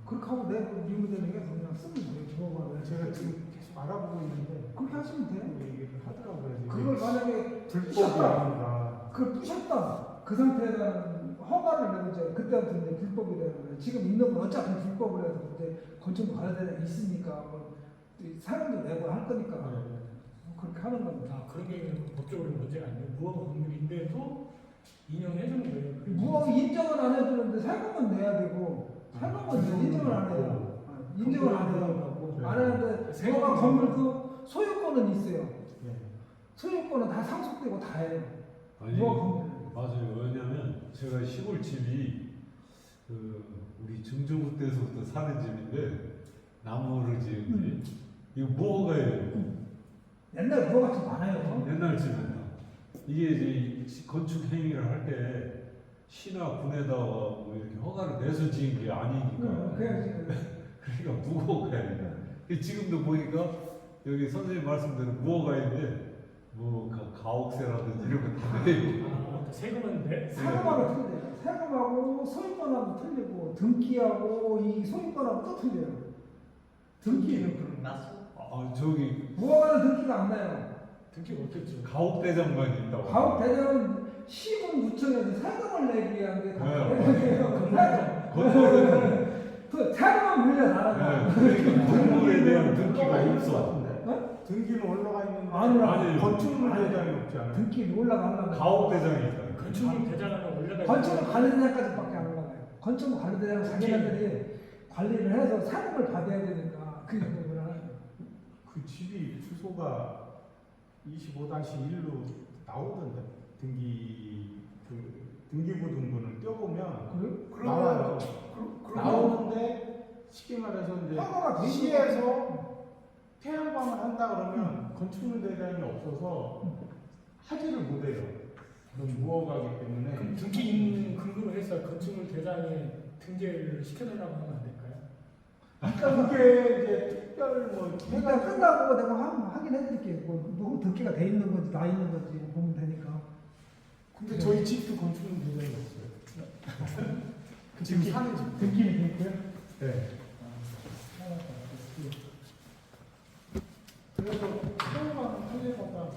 그렇게 하고 내가 리모델링해서 그냥 쓰면 돼요. 주어가를. 제가 지금 계속 알아보고 있는데 그렇게 하시면 돼요. 얘기를 하더라고요. 이게 그걸 만약에 불법이 부셨다. 아닌가. 그걸 부셨다. 그 상태에는 허가를 내고 이제 그때부터 이제 불법이 되는 거예요. 지금 있는 건 어차피 불법을 해서 이제 건축 관련되는 있으니까 뭐 사람도 내고 할 거니까 네. 그렇게 하는 겁니다. 아, 그런 게 법적으로 문제가 아니에요. 무허가 건물인데도 인용해주는 거예요. 무허가 인정을 안 해주는데 세금은 내야 되고 세금은 이제 인정을 안 해요. 인정을 안 해요. 네. 안 하는데 무허가 건물도 소유권은 있어요. 네. 소유권은 다 상속되고 다 해요. 아니, 무허가 건물. 맞아요. 왜냐면 제가 시골 집이 우리 증조부 때서부터 사는 집인데 나무를 지은 집. 이거 무허가예요. 옛날 무허가 좀 많아요. 옛날 집은 이게 이제 건축 행위를 할 때 시나 군에다가 뭐 이렇게 허가를 내서 지은 게 아니니까. 그래야지. 그러니까 무허가예요. 지금도 보니까 여기 선생님 말씀대로 무허가인데 뭐 가옥세라든지 이런 거 다 돼요. 아, 세금은 내? 세금하고 틀려요. 세금하고 소유권하고 틀리고 등기하고 이 소유권하고 또 틀려요. 등기는 그럼 났어? 아 저기 무허가는 등기가 안 나요. 등기 못했죠. 가옥대장만 있다고. 가옥 대장은 시군구청에서 세금을 내기 위한 게 다 네. 건물은 그 세금만 물려 나라가. 그러니까 건물에 대한 등기가 없어. 등기는 올라가 있는데 안 올라가. 아니, 건축물 아니. 대장이 없지 않아요? 등기 올라가려면 가옥대장이 있다. 건축물 대장하면 올라가. 건축물 관리대장까지밖에 안 올라가요. 건축물 관리대장 자기네들이 관리를 해서 세금을 받아야 되니까 그 부분을 하는 거예요. 그 집이 주소가 25-1로 나오던데 등기부 등본을 떼어보면 나와요. 나오는데 쉽게 말해서 이제 허가가 돼 있는 시에서 태양광을 한다 그러면 건축물 대장이 없어서 하지를 못해요. 그럼 무허가기 때문에 그럼 등기 있는 근거로 해서 건축물 대장에 등재를 시켜달라고 하면 안 될까요? 그게 이제 특별 뭐 일단 끝나고 내가 확인해드릴게요. 뭐 등기가 돼 있는 건지 나 있는 건지 보면 되니까. 근데 저희 집도 건축물 대장이 없어요. 지금 등기- 사는 집. 등기는 돼 있고요. 네. 그래서 태양광 틀리거나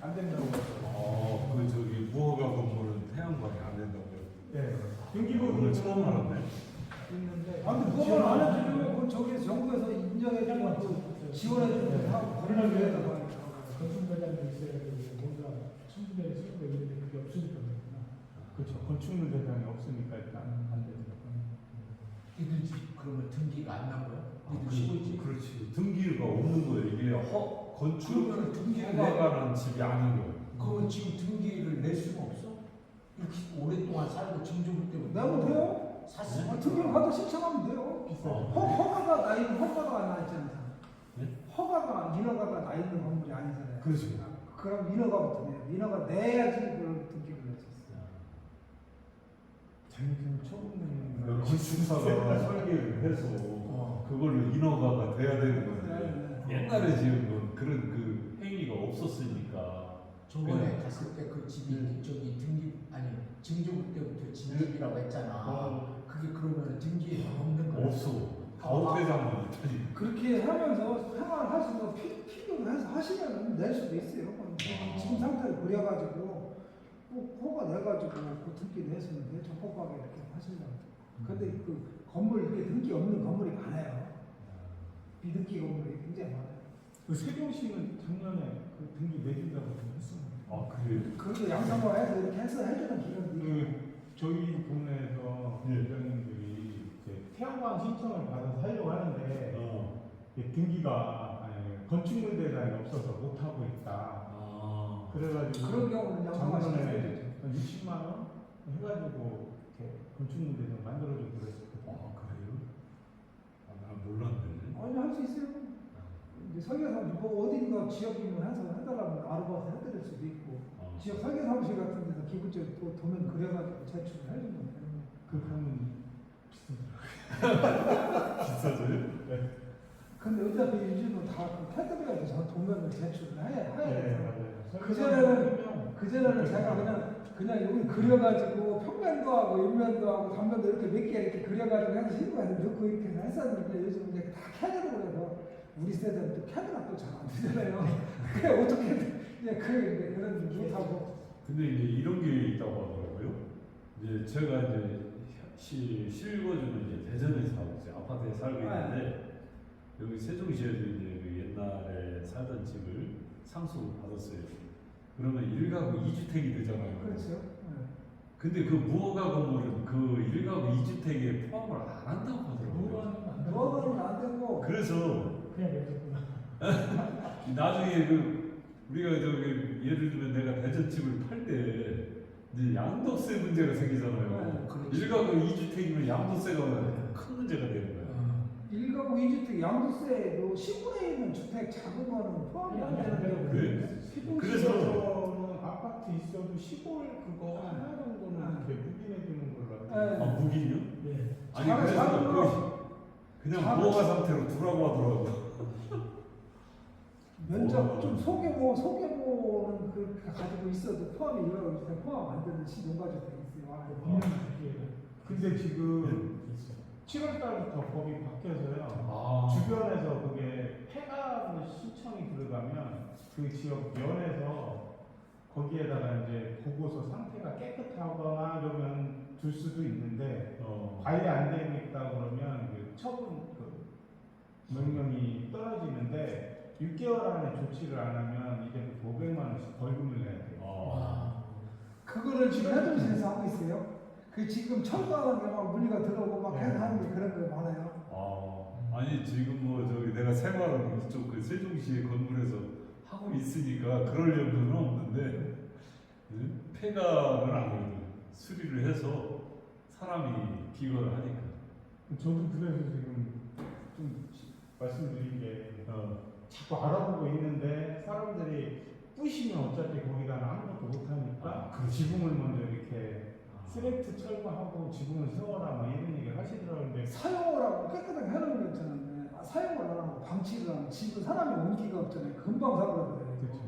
안 된다고 했어요. 그 저기 무허가 건물은 태양광이 안 된다고요. 네. 등기부 오늘 처음 알았네. 있는데. 아, 근데 그걸 안 해주면 그 저기 정부에서 인정해주면 또 지원해주면 하고 그러기 위해서 건축물 대장이 있어야 되고 뭔가 충분히 쓰고 이런데 그게 없으니까 그렇구나. 그렇죠. 건축물 대장이 없으니까 일단 안 되죠. 이들 집 그러면 등기가 안 난 거야? 니들 시골집? 그렇지. 등기가 없는 거예요. 이게 건축 그러면 등기를 허가가 난 집이 아닌 거예요. 그러면 지금 등기를 낼 수가 없어? 이렇게 오랫동안 살고 증조부 때부터 내면 돼요? 샀으니까. 등기를 받아 신청하면 돼요. 비싸죠. 허가가 나 있는 허가가 나 있잖아. 네? 허가가 인허가가 나 있는 건물이 아니잖아요. 그렇죠. 그럼 인허가부터 내요. 인허가 내야지 그걸 등기를 냈었어. 잘못하면 처분되는 그 건축사가 설계를 해서 그걸로 인허가가 돼야 되는 건데 옛날에 지은 건 그런 그 행위가 없었으니까 저번에 갔을 때 그 집이 저기 등기 아니 증조부 때부터 진집이라고 했잖아. 그게 그러면 등기에 없는 거야? 없어. 가옥회장만 못하니까. 그렇게 하면서 생활하시면서 필요로 해서 하시면 낼 수도 있어요. 지금 상태를 그려가지고 꼭 허가 내가지고 그 등기 내시면 돼요. 적법하게 이렇게 하시려고. 근데 그 건물 이렇게 등기 없는 건물이 많아요. 비등기 건물이 굉장히 많아요. 그 세종시는 작년에 그 등기 내준다고 좀 했었는데. 아 그래요? 그것도 양성화해서 이렇게 해서 해주는 기관들이 그 저희 동네에서 예. 회장님들이 이제 태양광 신청을 받아서 하려고 하는데 이게 등기가 건축물 대장이 없어서 못 하고 있다. 아. 그래가지고 그런 경우는 양성화시켜야 작년에 되죠. 한 60만 원 해가지고 이렇게 건축물 대장 만들어주고 그랬었거든요. 아 그래요? 아, 난 몰랐네. 아니 할 수 있어요. 이제 설계사무실 뭐 어딘가 지역이면 해서 해달라면 알아봐서 해드릴 수도 있고 아. 지역 설계사무실 같은 데서 기본적으로 또 도면 그려가지고 제출을 해주면 되는 거예요. 그러면 비싸더라고요. 비싸져요? 근데 어차피 요즘은 다그 패드라도 저 도면을 제출을 해야 네, 돼서 맞아요. 그전에는 제가 그냥 여기 그려가지고 평면도 하고 옆면도 하고 단면도 이렇게 몇 개 이렇게 그려가지고 해서 신고해서 넣고 이렇게 해서 했었는데 요즘 이제 다 캐드로 그래서 우리 세대는 또 캐드가 또 잘 안 되잖아요. 그게 어떻게 이제 그런 못하고 근데 이제 이런 게 있다고 하더라고요. 이제 제가 이제 실거주는 이제 대전에 살고 있어요. 아파트에 살고 있는데 여기 세종시에도 이제 그 옛날에 살던 집을 상속을 받았어요. 그러면 1가구 2주택이 되잖아요. 그렇죠. 근데 그 무허가 건물은 그 1가구 2주택에 포함을 안 한다고 하더라고요. 무허가는 안 되고 그래서 그냥 내줬구나. 나중에 그 우리가 저기 예를 들면 내가 대전 집을 팔 때 이제 양도세 문제가 생기잖아요. 그렇지. 1가구 2주택이면 양도세가 큰 문제가 되는 거예요. 1가구 2주택 양도세도 10분의 1은 주택 작은 거는 포함이 안 되는데 그래? 세종시에서는 아파트 있어도 시골 그거 하나 정도는 이렇게 묵인해주는 걸로 알고 아 무기요? 네. 아니 작은 그래서 거. 그냥 무허가 상태로 두라고 하더라고요. 면적 좀 소규모는 그렇게 가지고 있어도 포함이 1가구 2주택 포함 안 되는 신용가주택 있어요. 근데 지금 7월 달부터 법이 바뀌어서요. 아. 주변에서 그게 폐가로 신청이 들어가면 그 지역 면에서 거기에다가 이제 보고서 상태가 깨끗하거나 이러면 줄 수도 있는데 관리 안 되고 있다 그러면 그 처분 그 명령이 떨어지는데 6개월 안에 조치를 안 하면 이제 500만 원씩 벌금을 내야 돼요. 아. 그거를 지금 해동시에서 하고 있어요. 그 지금 철거하는 게 막 물리가 들어오고 막 해서 하는 게 그런 거 많아요. 아니 지금 뭐 저기 내가 생활을 이쪽 그 세종시의 건물에서 하고 있으니까 그럴 염려는 없는데 폐가는 아니거든. 수리를 해서 사람이 기거를 하니까. 저도 그래서 지금 좀 말씀드린 게 자꾸 알아보고 있는데 사람들이 뿌시면 어차피 거기다는 아무것도 못하니까 그 지붕을 먼저 이렇게 스레트 철거하고 지붕을 세워라 막 이런 얘기를 하시더라고요. 근데 사용을 하고 깨끗하게 해놓은 거 있잖아요. 사용을 안 하고 방치를 하면 집은 사람이 온기가 없잖아요. 금방 사그라들어요. 그렇죠.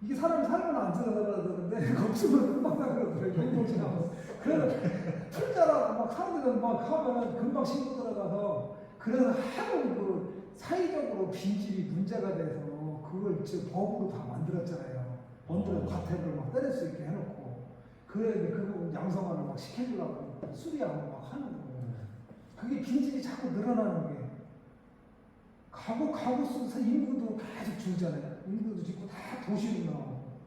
이게 사람이 살면 안 사그라드는데 없으면 금방 사그라들어요. 냉동실하고. 그래서 풀자라고 막 사람들은 막 하면 금방 신고 들어가서 그래서 하도 그 사회적으로 빈집이 문제가 돼서 그걸 지금 법으로 다 만들었잖아요. 원들은 과태료를 막 때릴 수 있게 해놓고. 그래 그거 양성화를 막 시켜주려고 수리하고 막 하는 거예요. 그게 빈집이 자꾸 늘어나는 게 가구 수 인구도 계속 줄잖아요. 인구도 짓고 다 도시로 나오고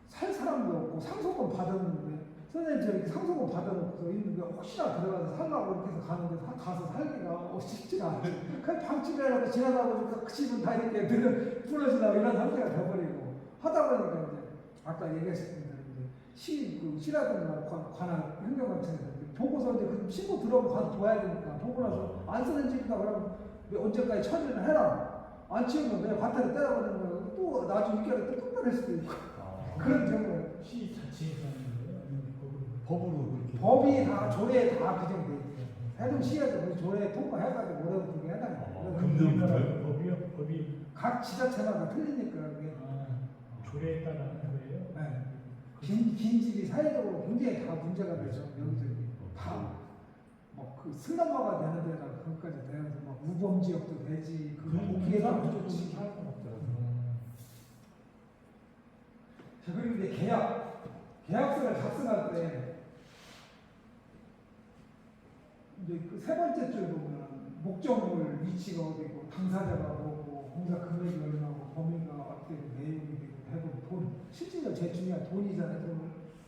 살 사람도 없고 상속은 받았는데 선생님 저 이렇게 상속을 받아놓고서 있는데 혹시나 들어가서 살라고 이렇게 해서 가는데 가서 살기가 쉽지가 않아요. 그냥 방치를 지나가고 보니까 그 집은 다 이렇게 부러지려고 이런 상태가 돼버리고 하다 보니까 이제 아까 얘기하셨던 대로 이제 시라든가 관할 행정관청에서 보고서 이제 그 신고 들어오고 가서 봐야 되니까 보고 나서 안 쓰는 집이다 그러면 언제까지 처리를 해라. 안 치우면 그냥 과태료 때려버리는 거예요. 또 나중에 6개월에 또 끝날 수도 있고 그런 경우에 시 자체에서 하는 거예요? 아니면 법으로 그렇게? 법이 다 조례에 다 규정돼 있어요. 해동시에도 그 조례 통과해가지고 올해부터 그게 해당해요. 금전부터요? 법이 각 지자체마다 틀리니까 그게 조례에 따라 하는 거예요? 네. 긴 집이 사회적으로 굉장히 다 문제가 되죠. 여기저기 다뭐그 승낙마가 되는 데가 그것까지 되면서 막 우범 지역도 되지 그게가 무조건 할 건 없더라고요. 자, 그리고 이제 계약서를 작성할 때 이제 그 세 번째 줄 보면 목적물 위치가 어디고 당사자가 뭐고 공사 금액이 얼마고 범위가 어떻게 내용이 되고 대부분 돈 실질적으로 제일 중요한 돈이잖아요. 돈을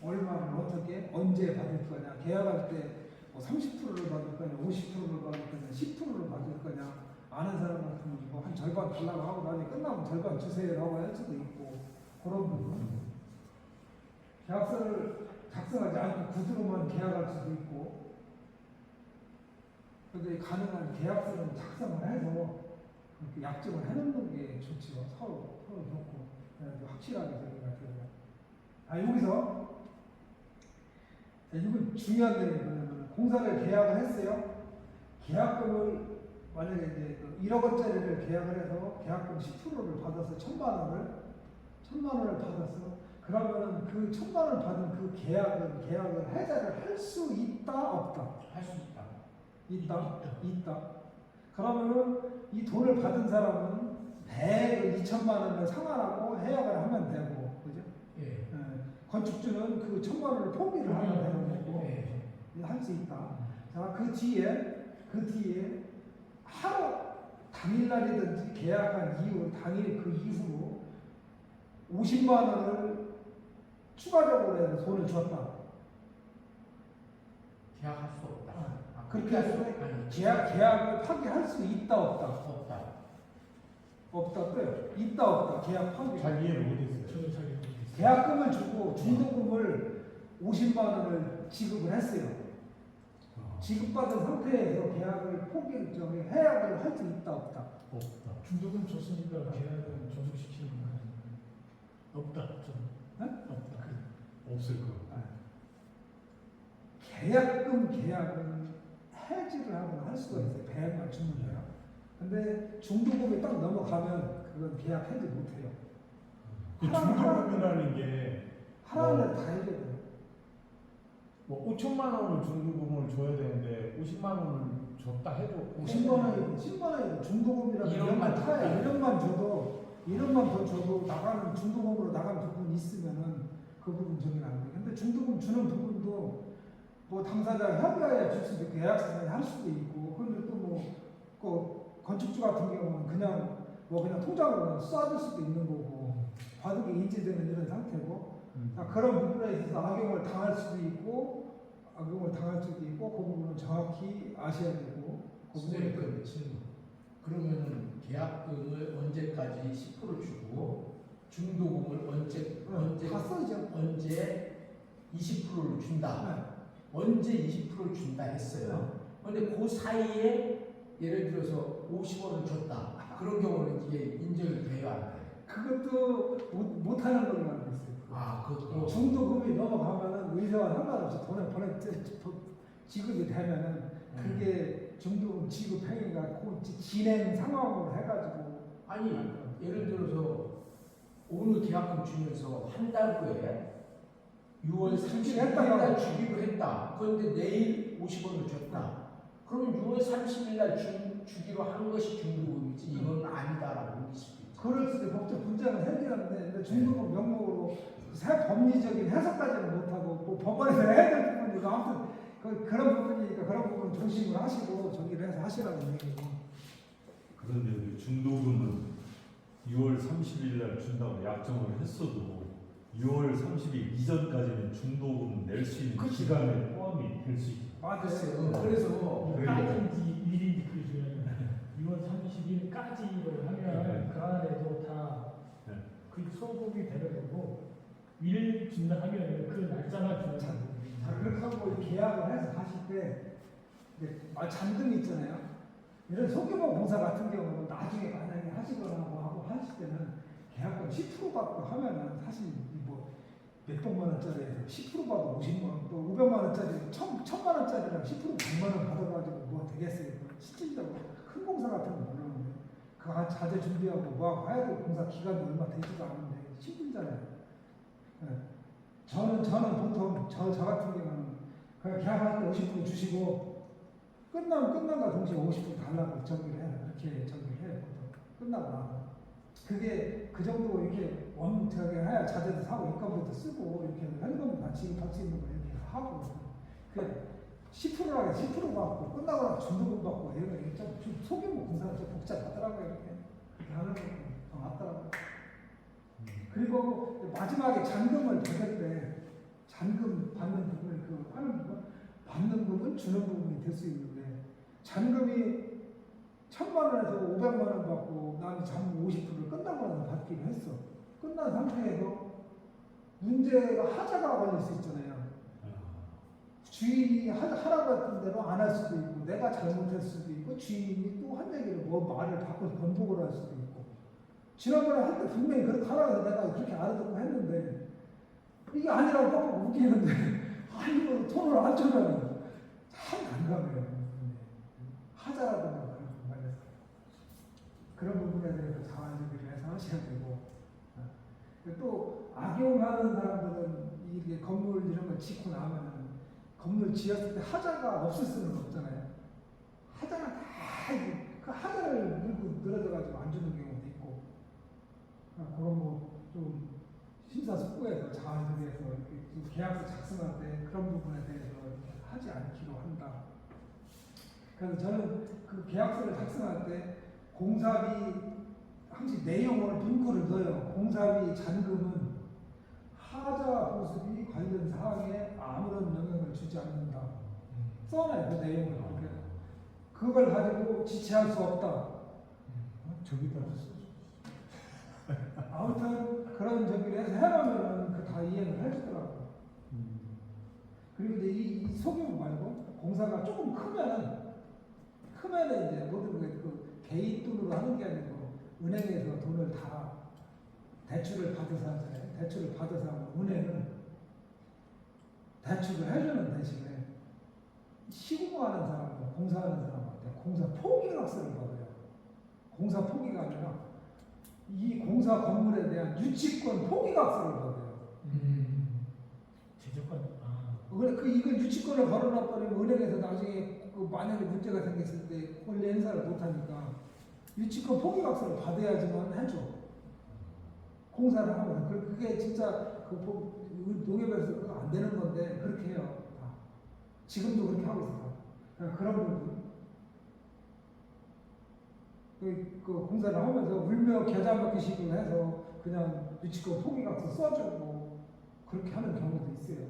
얼마를 어떻게 언제 받을 거냐 계약할 때 뭐 30%를 받을 거냐 50%를 받을 거냐 10%를 받을 거냐 아는 사람 같으면 뭐 한 절반 달라고 하고 나중에 끝나면 절반 주세요라고 할 수도 있고 그런 부분 계약서를 작성하지 않고 구두로만 계약할 수도 있고 그런데 가능한 계약서는 작성을 해서 그렇게 약정을 해놓는 게 좋지요. 서로 좋고 확실하게 저기가 돼요. 여기서 이건 중요한 내용이 뭐냐면 공사를 계약을 했어요. 계약금을 만약에 이제 1억 원짜리를 계약을 해서 계약금 10%를 받아서 1,000만 원을 받았어. 그러면은 그 1,000만 원을 받은 그 계약을 해제를 할 수 있다 없다? 할 수 있다. 있다. 그러면은 이 돈을 받은 사람은 2천만 원을 상환하고 해약을 하면 되고, 그죠? 예. 건축주는 그 1,000만 원을 포기를 하면 되는 거고, 할 수 있다. 자, 그 뒤에 하루 당일날이든지 계약한 이후, 당일 그 이후로 50만 원을 추가적으로 해서 돈을 줬다. 계약할 수 없다. 그렇게 할 수, 아니, 계약을 파기할 수 있다 없다? 없다. 없다 또요. 있다 없다. 계약 파기. 잘 이해를 못했어요. 저도 잘 모르겠어요. 계약금을 주고 중도금을 50만 원을 지급을 했어요. 지급받은 상태에서 계약을 해약을 할 수 있다 없다? 없다. 중도금 줬으니까 계약은 존속시키는 거 아니에요? 없다. 저는. 네? 없다. 없을 거. 계약은 해지를 하거나 할 수가 있어요. 배액만 주면 돼요. 근데 중도금이 딱 넘어가면 그건 계약 해지 못해요. 그 중도금이라는 게 하나는 다 해줘야 돼요. 뭐 5천만 원을 중도금을 줘야 되는데 50만 원을 줬다 해도 50만 원이고 10만 원이고 중도금이라면 1억만 1억만 줘도 1억만 더 줘도 나가는 중도금으로 나가는 부분이 있으면은 그 부분 정리는 안 돼요. 근데 중도금 주는 부분도 뭐 당사자 협의하에 줄 수도 있고 계약서에 할 수도 있고 그런데 또뭐 건축주 같은 경우는 그냥 통장으로 그냥 쏴줄 수도 있는 거고 바둑이 인지되는 이런 상태고 그런 부분에 있어서 악용을 당할 수도 있고 그 부분은 정확히 아셔야 되고 그 부분에 선생님 그러면은 계약금을 언제까지 10% 주고 중도금을 다 써야죠. 언제 20%를 준다. 네. 언제 20%를 준다 했어요. 근데 그 사이에 예를 들어서 50원을 줬다. 그런 경우는 이게 인정이 돼요, 안 돼요? 그것도 못하는 걸로 알고 있어요. 그것도 중도금이 넘어가면은 의사와 상관없이 돈을 지급이 되면은 그게 중도금 지급 행위가 진행 상황으로 해가지고 아니 예를 들어서 오늘 계약금 주면서 한 달 후에 6월 30일 날 주기로 했다. 그런데 내일 50원을 줬다. 그러면 6월 30일 날 주기로 한 것이 중도금이지 이건 아니다라고 우길 수도 있죠. 그럴 수도 법적 분쟁은 생기는데 근데 중도금 명목으로 법리적인 해석까지는 못하고 뭐 법원에서 해야 될 부분이고 아무튼 그런 부분이니까 그런 부분 조심을 하시고 정리를 해서 하시라는 얘기고. 그런데 그 중도금은 6월 30일 날 준다고 약정을 했어도 6월 30일 이전까지는 중도금 낼 수 있는 그치. 기간에 포함이 될 수 있죠. 맞았어요. 그래서 까지인지 일인지 그게 중요해요. 2월 30일까지로 하면 네. 그 안에도 다 네. 그 소급이 되는 거고 일 준다 하면 그 날짜만 주는 자, 거고. 자, 그렇게 하고 계약을 해서 하실 때 이제 잔금이 있잖아요. 이런 소규모 공사 같은 경우는 나중에 만약에 하시거나 뭐 하고 하실 때는 계약금 10% 받고 하면은 사실 뭐 몇백만 원짜리에서 10% 받고 50만 원, 또 500만 원짜리 1000만 원짜리랑 10% 100만 원 받아가지고 뭐 되겠어요. 실질적으로 큰 공사 같은 거 모르는데 그 자재 준비하고 뭐하고 해야 되고 공사 기간이 얼마 되지도 않은데 힘들잖아요. 네. 저는 보통 저 같은 경우는 그냥 계약할 때 50% 주시고 끝난과 동시에 50% 달라고 정리를 해요. 이렇게 정리를 해요. 보통 끝나고 나서 그게 그 정도 이렇게 저기 해야 자재도 사고 인건비도 쓰고 이렇게 현금 같이 받수 있는 거 이렇게 하고 그 10%라고 10% 받고 끝나고 나서 중도금 받고 이런 게 좀 소규모 공사가 좀 복잡하더라고요. 이렇게 하는 거 맞더라고요. 그리고 마지막에 잔금을 받을 때 잔금 받는 부분을 그 하는 부분 받는 부분 주는 부분이 될 수 있는데 잔금이 1000만 원에서 500만 원 받고 나는 잔금 50%를 끝나고 나서 받기로 했어. 끝난 상태에서 문제가 하자가 걸릴 수 있잖아요. 주인이 하라고 했던 대로 안 할 수도 있고 내가 잘못할 수도 있고 주인이 또 한 얘기를 뭐 말을 바꿔서 번복을 할 수도 있고 지난번에 할 때 분명히 그렇게 하라고 해서 내가 그렇게 알아듣고 했는데 이게 아니라고 빡빡 웃기는데 아니면 톤을 안 쳐가면 참 난감해요. 하자라든가 그런 부분에서 그런 부분에 대해서 자원주의를 해서 하셔야 되고 또 악용하는 사람들은 이게 건물 이런 거 짓고 나면 건물 지었을 때 하자가 없을 수는 없잖아요. 하자가 다 그 하자를 물고 늘어져가지고 안 주는 경우도 있고 그런 거 좀 심사숙고해서 자원주의에서 계약서 작성할 때 그런 부분에 대해서 하지 않기로 한다. 그래서 저는 그 계약서를 작성할 때 공사비 항상 내용을 문구를 넣어요. 공사비 잔금은 하자 보수비 관련 사항에 아무런 영향을 주지 않는다. 써놔요. 그 내용을. 그걸 가지고 지체할 수 없다. 저기다 아무튼 그런 저기를 해서 해놓으면 그 다 이해를 해주더라고요. 그리고 이제 이 소규모 말고 공사가 조금 크면은 이제 모든 그 개인 돈으로 하는 게 아니고 은행에서 돈을 다 대출을 받아서 하잖아요. 대출을 받아서 하면 은행은 대출을 해주는 대신에 시공하는 사람과 공사하는 사람한테 공사 포기락서를 받아요. 공사 포기가 아니라 이 공사 건물에 대한 유치권 포기락서를 받아요. 제조권 이거 유치권을 걸어놔버리면 은행에서 나중에 그 만약에 문제가 생겼을 때 권리 행사를 못하니까 유치권 포기각서를 받아야지만 해줘. 공사를 하면 그게 진짜 그 농협에서 그거 안 되는 건데 그렇게 해요. 다. 지금도 그렇게 하고 있어요. 그런 부분. 그 공사를 하면서 울며 겨자 먹기식으로 해서 그냥 유치권 포기각서 써주고 그렇게 하는 경우도 있어요.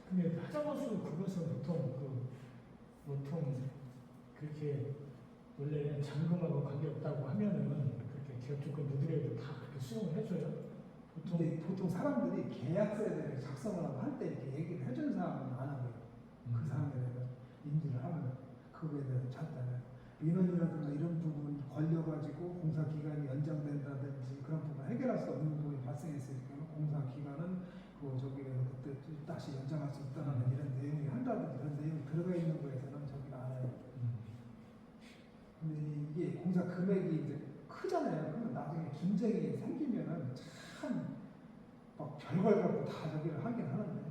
근데 하자보수 그것은 보통 그렇게 원래 잔금하고 관계없다고 하면은 그렇게 기업조건 누드려도 다 그렇게 수용을 해줘요. 보통 사람들이 계약서에 대해 작성을 하고 할 때 이렇게 얘기를 해주는 사람은 안 하고요. 그 사람에 대해서 인지를 하면 그거에 대해서 찾잖아요. 민원이라든가 이런 부분 걸려가지고 공사 기간이 연장된다든지 그런 부분 해결할 수 없는 부분이 발생했을 경우 공사 기간은 그때 다시 연장할 수 있다는 이런 내용이 한다든지 그런 내용이 들어가 있는 거에서는 저기를 안 해요. 근데 이게 공사 금액이 이제 크잖아요. 그러면 나중에 분쟁이 생기면은 참 막 별걸 갖고 다 저기를 하긴 하는데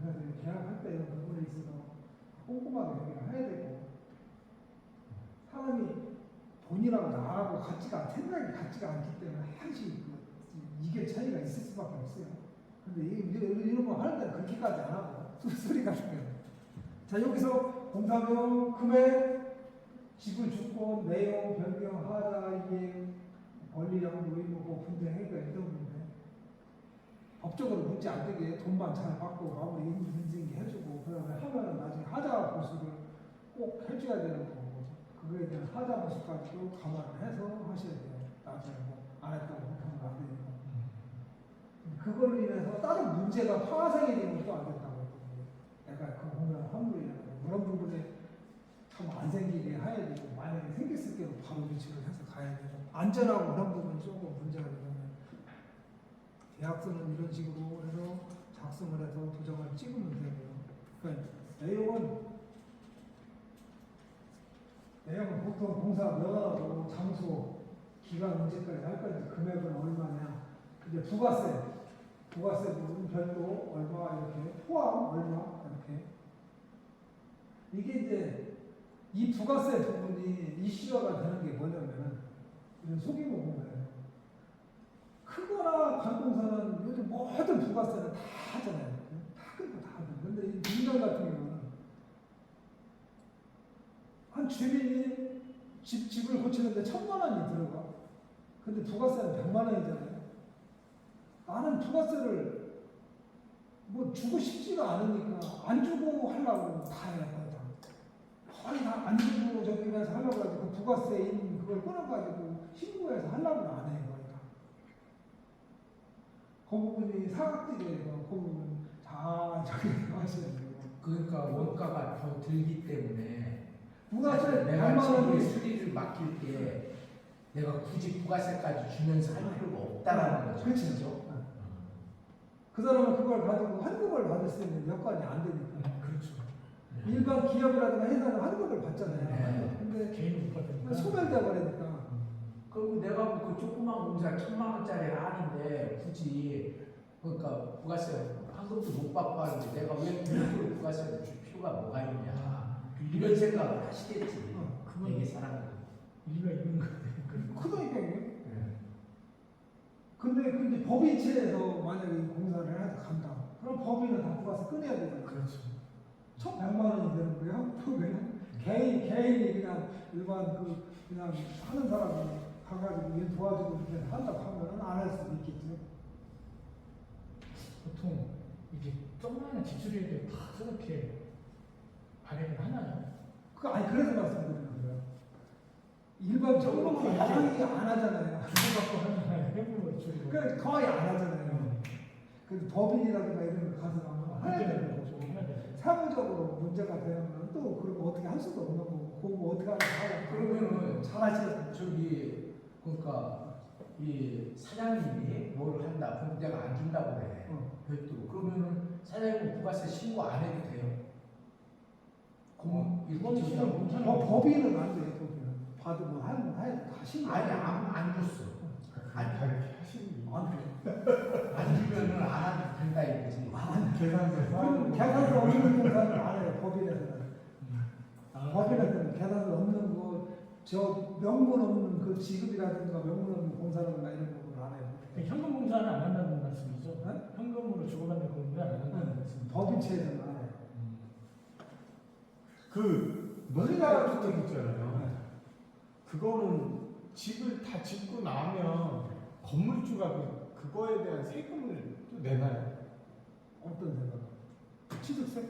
그래서 계약할 때 이런 부분에 있어서 꼼꼼하게 저기를 해야 되고 사람이 돈이라고 나하고 생각이 같지가 않기 때문에 항상 이게 차이가 있을 수밖에 없어요. 근데 이런 거 할 때는 그렇게까지 안 하고 소리 같은 거. 자 여기서 공사비용 금액, 지불 주권, 내용, 변경, 하자, 이행, 권리형도 의무고 분쟁해가 있던데 법적으로 문제 안 되게 돈만 잘 받고 마무리 인증기 해주고 그다음에 하면은 나중에 하자 보수를 꼭 해줘야 되는 거고 그거에 대한 하자 보수까지도 감안을 해서 하셔야 돼요. 나중에 뭐안 했다고 하면 안 되니까. 그걸로 인해서 다른 문제가 파생이 되면 또 안 된다고 했거든요. 약간 그 보면 환불이라는 그런 부분에 참 안 생기게 해야 되고 만약에 생겼을 때도 바로 조치를 해서 가야 되고 안전하고 그런 부분이 조금 문제가 되면 계약서는 이런 식으로 해서 작성을 해서 도장을 찍으면 되고요. 그러니까 내용은 보통 공사 면허하고 장소, 기간 언제까지 할 건지 금액은 얼마냐. 이제 부가세 부분 별도 얼마 이렇게 포함 얼마 이렇게 이게 이제 이 부가세 부분이 이슈화가 되는 게 뭐냐면은 이런 소규모 공사예요. 크거나 관공서는 요즘 모든 부가세는 다 하잖아요. 다 끊고 다 하잖아요. 근데 이 민간 같은 경우는 한 주민이 집을 고치는데 1,000만 원이 들어가. 근데 부가세는 100만 원이잖아요. 나는 부가세를 뭐 주고 싶지가 않으니까 안 주고 하려고 다 해요. 거의 다 안 주고 저기 해서 하려고 하지 그 부가세인 그걸 끊어가지고 신고해서 하려고 안 해요. 그 부분이 사각지대에서 그 부분 다 저기 하셔야 돼요. 그러니까 원가가 더 들기 때문에 부가세 내가 100만 집을 원이 수리를 맡길 때 내가 굳이 부가세까지 주면서 할 필요가 없다라는 거죠. 그렇죠. 그 사람은 그걸 가지고 환급을 받을 수 있는 여건이 안 되니까. 그렇죠. 일반 기업이라든가 회사는 환급을 받잖아요. 네. 근데 개인 못 받으니까. 소멸돼 버리니까. 그리고 내가 그 조그만 공사 1,000만 원짜리 하는데 굳이 그러니까 부가세 환급도 못 받고 하는데 내가 왜 별도로 부가세를 줄 필요가 뭐가 있냐 이런 생각을 하시겠지. 그건 되게 사람들이. 일리가 있는 거예요. 크다니까요. 근데 이제 법인체에서 만약에 이 공사를 해서 간다. 그럼 법인은 다 부가세 끊어야 되잖아요. 그렇죠. 1,100만 원이 되는 거예요. 그러면 개인이 그냥 일반 그냥 하는 사람이 가가지고 일 도와주고 이렇게 한다고 하면은 안 할 수도 있겠죠. 보통 이게 조그마한 지출에도 다 저렇게 발행을 하나요? 그래서 말씀드리는 거예요. 일반적으로 거의 안 하잖아요. 주고받고 하잖아요. 해보고 줄이고. 그러니까 거의 안 하잖아요. 그래서 법인이라든가 이런 거 가서 가면 해야 되는 거죠. 해야 돼요. 사무적으로 문제가 되면 또 그런 거 어떻게 할 수도 없는 거고 그거 어떻게 하려고 그러면은 잘하셔야 저기 그러니까 이 사장님이 뭘 한다 그럼 내가 안 준다고 그래. 별도로 그러면은 사장님은 부가세 신고 안 해도 돼요. 이건 신고 못 하는 거. 법인은 안 돼요. 법인은 받으면 하면 다시 아니 안 줬어. 다 이렇게 하시는 게 안 주면은 안 해도 된다 이거지. 계산서 계산서 없는 공사는 안 해요. 법인에서는 법인에서는 계산서 없는 저 명분 없는 그 지급이라든가 명분 없는 공사라든가 이런 부분을 안 해요. 현금 공사는 안 한다는 말씀이죠? 네? 현금으로 주고받는 공사는 안 한다는 말씀이죠? 법인체에서는 안 해요. 그 농가 주택 있잖아요. 그거는 집을 다 짓고 나면 건물주가 그거에 대한 세금을 또 내나요? 어떤 생각? 취득세?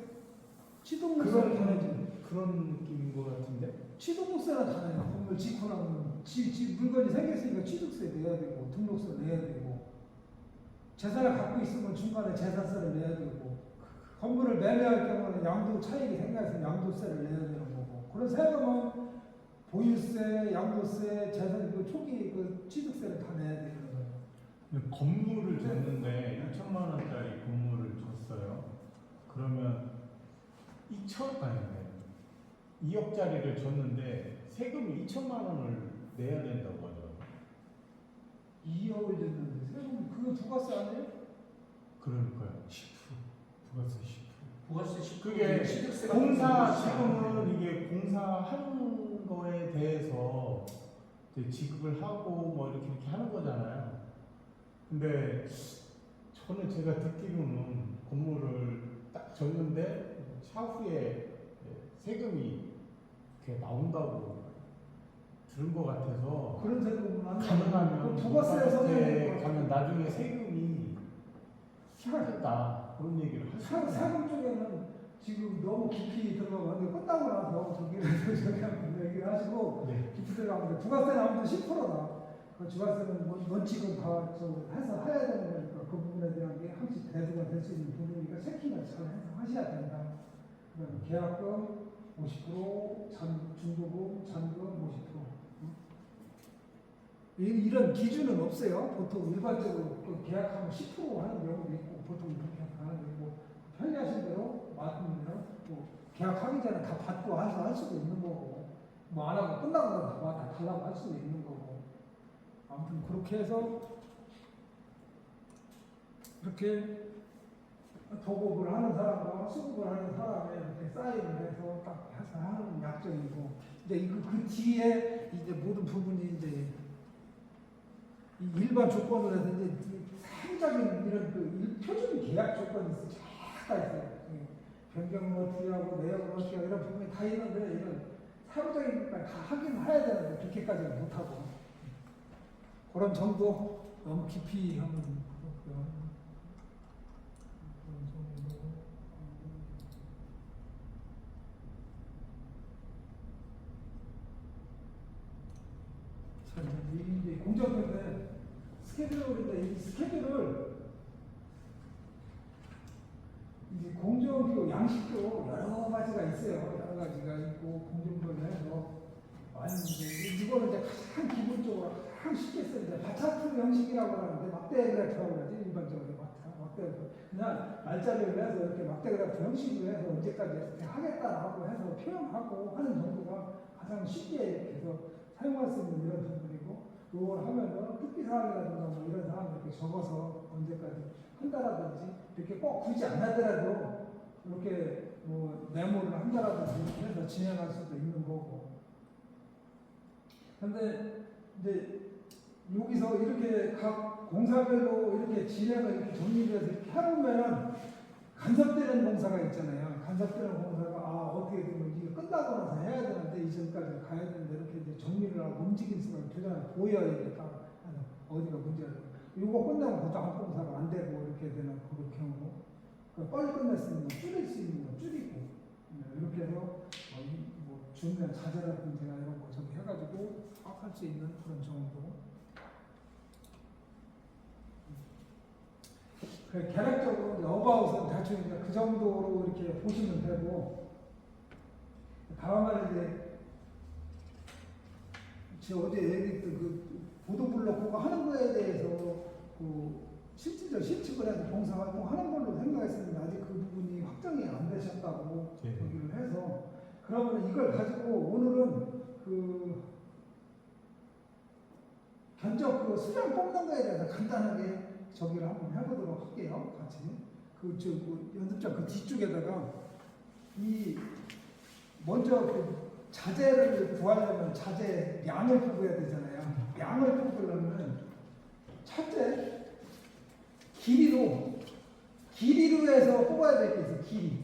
취득세는 다 내지. 그런 느낌인 것 같은데. 취득세는 다 내요. 건물 짓고 나면 집 물건이 생겼으니까 취득세 내야 되고 등록세 내야 되고 재산을 갖고 있으면 중간에 재산세를 내야 되고 건물을 매매할 경우는 양도 차익이 생겨서 양도세를 내야 되는 거고 그런 세금은 보유세, 양도세, 재산 그 초기 그 취득세를 다 내야 되는 거예요. 건물을 줬는데 2천만 원짜리 건물을 줬어요. 그러면 2억짜리를 줬는데 세금이 2천만 원을 내야 된다고 하더라고요. 2억을 줬는데 세금 그거 부가세 아니에요? 그러니까요. 10% 부가세 10%. 부가세 그게 취득세가 공사 좀 지금은 이게 공사하는 거에 대해서 이제 지급을 하고 뭐 이렇게 하는 거잖아요. 근데 저는 제가 듣기로는 건물을 딱 줬는데 차후에 세금이 이렇게 나온다고 들은 것 같아서 그런 세금은 안 가능하면 부가세에서 부가세 가면 나중에 세금이 심하겠다 그런 얘기를 하시잖아요. 세금 쪽에는 지금 너무 깊이 들어가면 끝나고 나서 저기 저기 한번 얘기를 하시고 네. 깊이 들어가면 부가세는 아무튼 10%다. 그 주가세는 원칙은 다 해서 해야 되는 거니까 그 부분에 대한 게 항시 대두가 될 수 있는 부분이니까 세팅을 잘 해서 하셔야 된다. 그다음에 계약금 50%, 중도금, 잔금 50%. 이런 기준은 없어요. 보통 일반적으로 그 계약하면 10% 하는 경우도 있고 보통 그렇게 하는 게 있고 편리하신 대로 맞는 대로 또 계약하기 전에 다 받고 와서 할 수도 있는 거고 뭐 안 하고 끝나고 나서 다 달라고 할 수도 있는 거고 아무튼 그렇게 해서 이렇게 도급을 하는 사람과 수급을 하는 사람의 이렇게 사인을 해서 딱 해서 하는 약정이고 이제 그 뒤에 이제 모든 부분이 이제 이 일반 조건으로 해서 이제 상적인 이런 그 표준 계약 조건이 쫙다 있어요. 변경을 어떻게 하고 내역을 어떻게 하고 이런 부분이 다 있는데 이런 사무적인 것까지 다 하긴 해야 되는데 그렇게까지는 못하고 그런 정도 너무 깊이 하면 그렇고요. 그런 정도. 자, 이제 공정인데 스케줄인데 이 스케줄을 이제 공정교, 양식교 여러 가지가 있어요. 여러 가지가 있고 공정교를 해서 많이 이제 이거는 이제 가장 기본적으로 가장 쉽게 쓰는데 바차트 형식이라고 하는데 막대 그래프라고 하지 일반적으로 막대 그래프 그냥 날짜별로 해서 이렇게 막대 그래프 형식으로 해서 언제까지 이렇게 하겠다라고 해서 표현하고 하는 정도가 가장 쉽게 이렇게 해서 사용할 수 있는 이런 부분이고 이걸 하면서 특기사항이라든가 뭐 이런 사항을 이렇게 적어서 언제까지 한다라든지 이렇게 꼭 굳이 안 하더라도 이렇게 뭐 메모를 한다라든지 이렇게 해서 진행할 수도 있는 거고. 근데 이제 여기서 이렇게 각 공사별로 이렇게 진행을 이렇게 정리해서 이렇게 해보면은 간섭되는 공사가 있잖아요. 간섭되는 공사가 어떻게 되면 이게 끝나고 나서 해야 되는데 이전까지 가야 되는데 이렇게 이제 정리를 하고 움직일 수가 있잖아요. 보여야 이렇게 어디가 문제가 되고 이거 끝나면 그 다음 공사가 안 되고 이렇게 되는 그런 경우 그러니까 빨리 끝낼 수 있는 거 줄일 수 있는 거 줄이고 이렇게 해서 뭐 중요한 자재라든지 이런 거 저기 해가지고 꽉 할 수 있는 그런 정도. 계략적으로 어바웃은 대충 이제 그 정도로 이렇게 보시면 되고 다음에 이제 제가 어제 얘기했던 그 보도블록 그거 하는 거에 대해서 그 실질적 실측을 해서 봉사활동 하는 걸로 생각했었는데 아직 그 부분이 확정이 안 되셨다고 얘기를 해서 그러면 이걸 가지고 오늘은 그 견적 그 수량 뽑는 거에 대해서 간단하게 저기를 한번 해보도록 할게요. 같이 그 연습장 그 뒤쪽에다가 이 먼저 그 자재를 구하려면 자재 양을 뽑아야 되잖아요. 양을 뽑으려면 첫째 길이로 해서 뽑아야 될 게 있어요. 길이.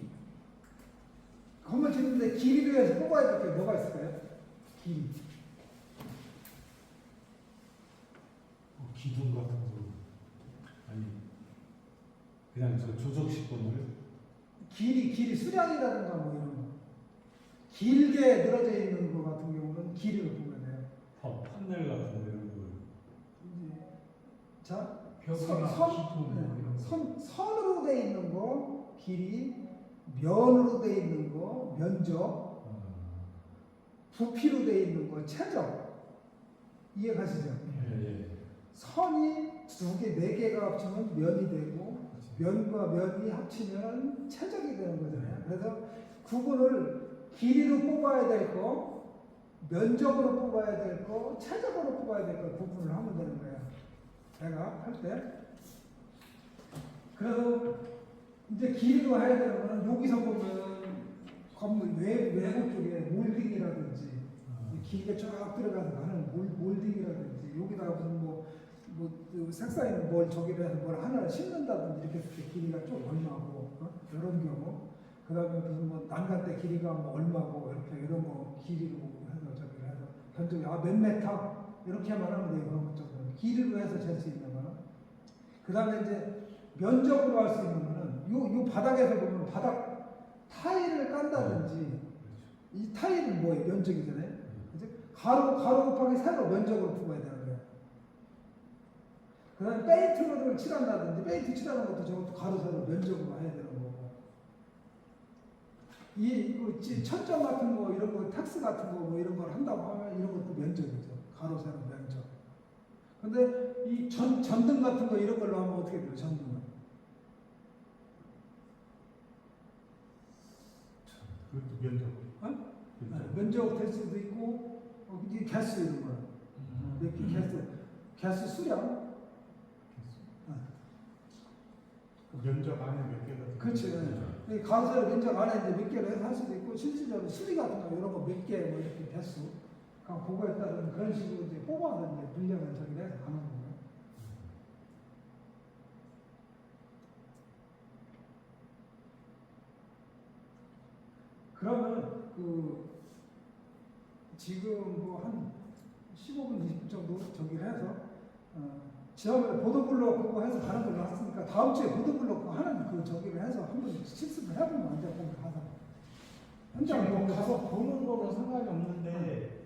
건물 짓는데 길이로 해서 뽑아야 될 게 뭐가 있을까요? 길이. 기둥 같은 거 아니 그냥 저 조적식권을 길이 수량이라든가 뭐 이런 거. 길게 늘어져 있는 거 같은 경우는 길이로 보면 돼요. 판넬 같은 거 이런 거 이제 자 벽이나 기둥 뭐 이런 거. 선으로 돼 있는 거 길이, 면으로 돼 있는 거 면적, 부피로 돼 있는 거 최적. 이해 가시죠? 예. 선이 두 개, 네 개가 합치면 면이 되고 면과 면이 합치면 최적이 되는 거잖아요. 그래서 구분을 길이로 뽑아야 될 거, 면적으로 뽑아야 될 거, 최적으로 뽑아야 될 거 구분을 하면 되는 거예요. 제가 할 때. 그래서 이제 길이로 해야 되는 거는 여기서 보면 건물 외부 쪽에 몰딩이라든지 길게 쫙 들어가서 가는 몰딩이라든지 여기다가 무슨 그 색상 있는 뭘 저기를 해서 뭘 하나를 심는다든지 이렇게 했을 때 길이가 좀 얼마고 이런 경우 그 다음에 무슨 난간대 길이가 뭐 얼마고 이렇게 이런 거 길이로 해서 저기를 해서 견적이 몇 메타 이렇게만 하면 돼요. 그런 것 정도. 길이로 해서 잴 수 있는 거는. 그 다음에 이제 면적으로 할 수 있는 거는 요 바닥에서 보면 바닥 타일을 깐다든지 이 타일은 뭐예요? 면적이잖아요. 그죠? 가로 곱하기 세로 면적으로 풀어야 되는 거예요. 그 다음에 페인트를 칠한다든지 페인트 칠하는 것도 저것도 가로 세로 면적으로 해야 되는 거고 천정 같은 거 이런 거 탁스 같은 거 뭐 이런 걸 한다고 하면 이런 것도 면적이죠. 가로 세로 면적. 근데 이 전등 같은 거 이런 걸로 하면 어떻게 돼요? 전등은 그것도 면적. 면적 될 수도 있고 이게 개수 이런 거 이렇게 개수 수량 면적 안에 몇 개가 그렇지. 가로세로 면적 안에 이제 몇 개를 해서 할 수도 있고 실질적으로 수리 같은 거 이런 거 몇 개 뭐 이렇게 개수 그거에 따른 그런 식으로 이제 뽑아서 이제 분량을 저기 해서 가는 거예요. 그러면 지금 한 15분 20분 정도 저기를 해서 지난번에 보도블록 그거 해서 가는 걸로 했으니까 다음 주에 보도블록 하는 저기를 해서 한번 실습을 해보면 안 돼. 거기 가서 현장 뭐 가서 보는 거는 상관이 없는데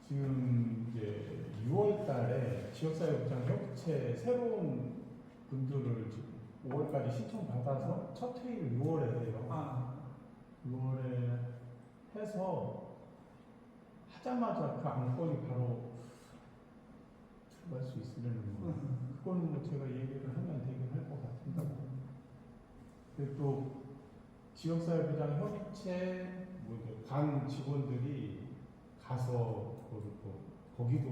지금 이제 6월달에 지역사회복장 협체 새로운 분들을 지금 5월까지 신청 받아서 첫 회의를 6월에 해요. 6월에 해서 하자마자 그 안건이 바로 들어갈 수 있으려는 거. 그거는 뭐 제가 얘기를 하면 되긴 할 것 같습니다. 그리고 또 지역사회보장 협의체 관 직원들이 가서 거기도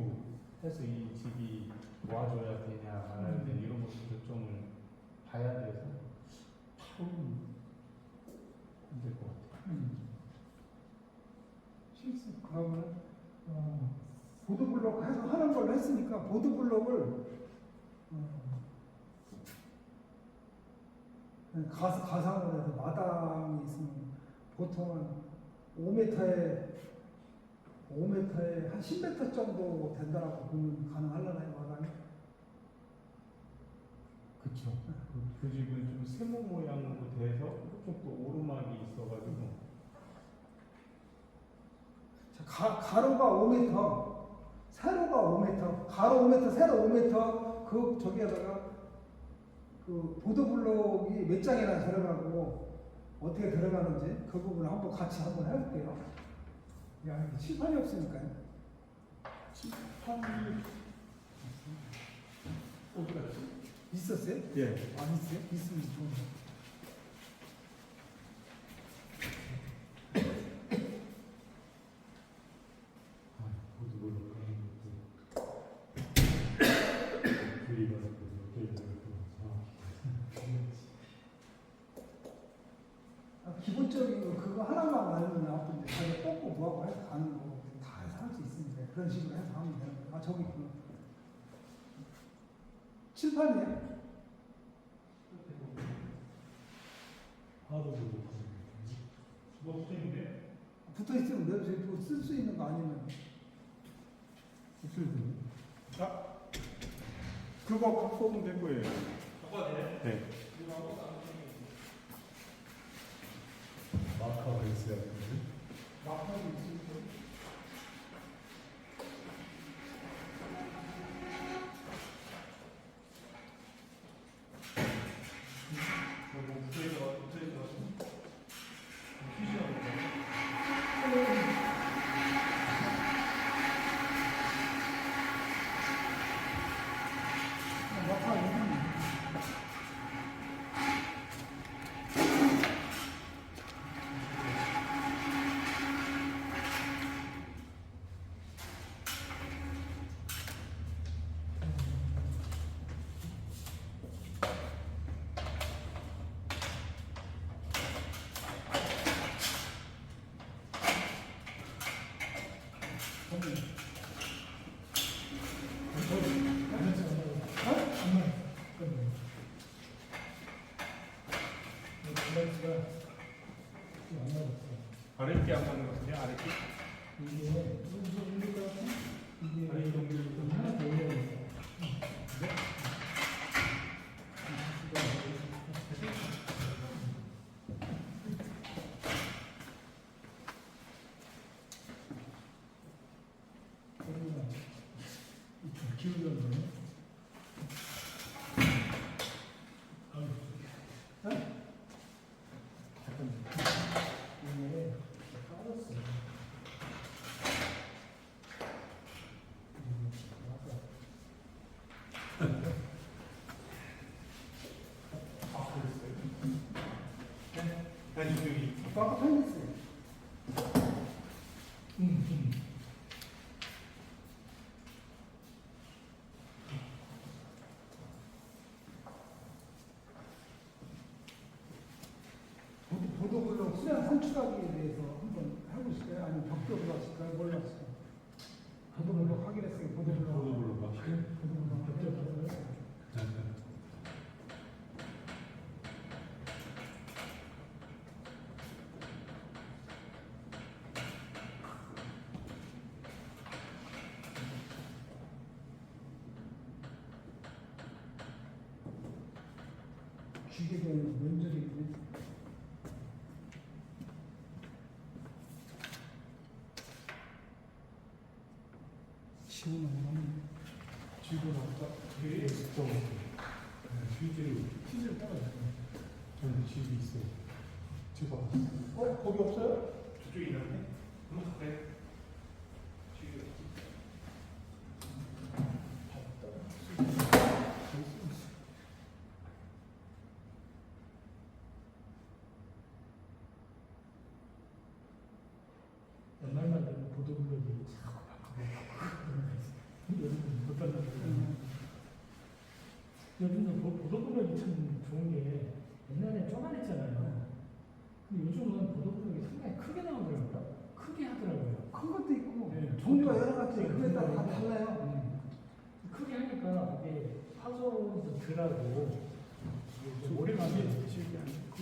해서 이 집이 모아줘야 되냐 말아야 되냐 이런 것도 결정을 봐야 돼서 참 힘들 것 같아요. 실습 그러면 보도블록 해서 하는 걸로 했으니까 보도블록을 가상으로 해서 마당이 있으면 보통 한 5m에 한 10m 정도 된다라고 보면 가능하려나요, 마당이? 그쵸. 그 집은 좀 세모 모양으로 돼서 이렇게 또 오르막이 있어가지고 가로가 5m, 세로가 5m, 가로 5m, 세로 5m 그 저기에다가 그 보도블록이 몇 장이나 들어가고 어떻게 들어가는지 그 부분을 한번 같이 한번 해볼게요. 야, 이게 칠판이 없으니까요. 칠판이 어디 갔지? 있었어요? 예. 안 있어요? 있으면 좋은데. 기본적인 거 그거 하나만 알면 나쁜데 자기가 뽑고 뭐하고 해서 가는 거 다 해서 할 수 있으니까 그런 식으로 해서 하면 되는 거예요. 저기 있구나. 칠판이에요? 붙어 있으면 내가 쓸 수 있는 거 아니면 그거 갖고 오면 될 거예요. 네. 마카가 있어야 되는데. 마파도 있을 거예요. 마파 있는 아랫게 안 맞는 것 같은데 아랫게? 이게 기울였네. 아유, 잠깐만. 이게 까졌어. 아, 그랬어요? 네. 아니, 저기. 아까 편했어요. 응, 응. 보도블록 수량 산출하기에 대해서 한번 해보실까요? 아니면 벽돌로 하실까요? 뭘로 하실까요? 보도블록 하기로 했어요. 보도블록. 보도블록 봐. 보도블록 벽돌 하기로 했어요. 기계된 면적이네. 시원하네. 지금 아까 되게 진짜 많고. 휴지를, 치즈를 따라줬어. 저는 집이 있어요. 제가 거기 없어요? 저쪽에 있는데? 네. 집이 연말만 되면 보도블록이 자꾸 바뀌고 요즘은 못 받는 요즘은 보도블록이 참 좋은 게 옛날에 쪼만했잖아요. 근데 요즘은 보도블록이 상당히 크게 나오더라고요. 크게 하더라고요. 큰 것도 있고 네. 종류가 여러 가지 네, 그에 따라 다 종류가 달라요. 크게 하니까 이게 파손도 덜하고 오래가면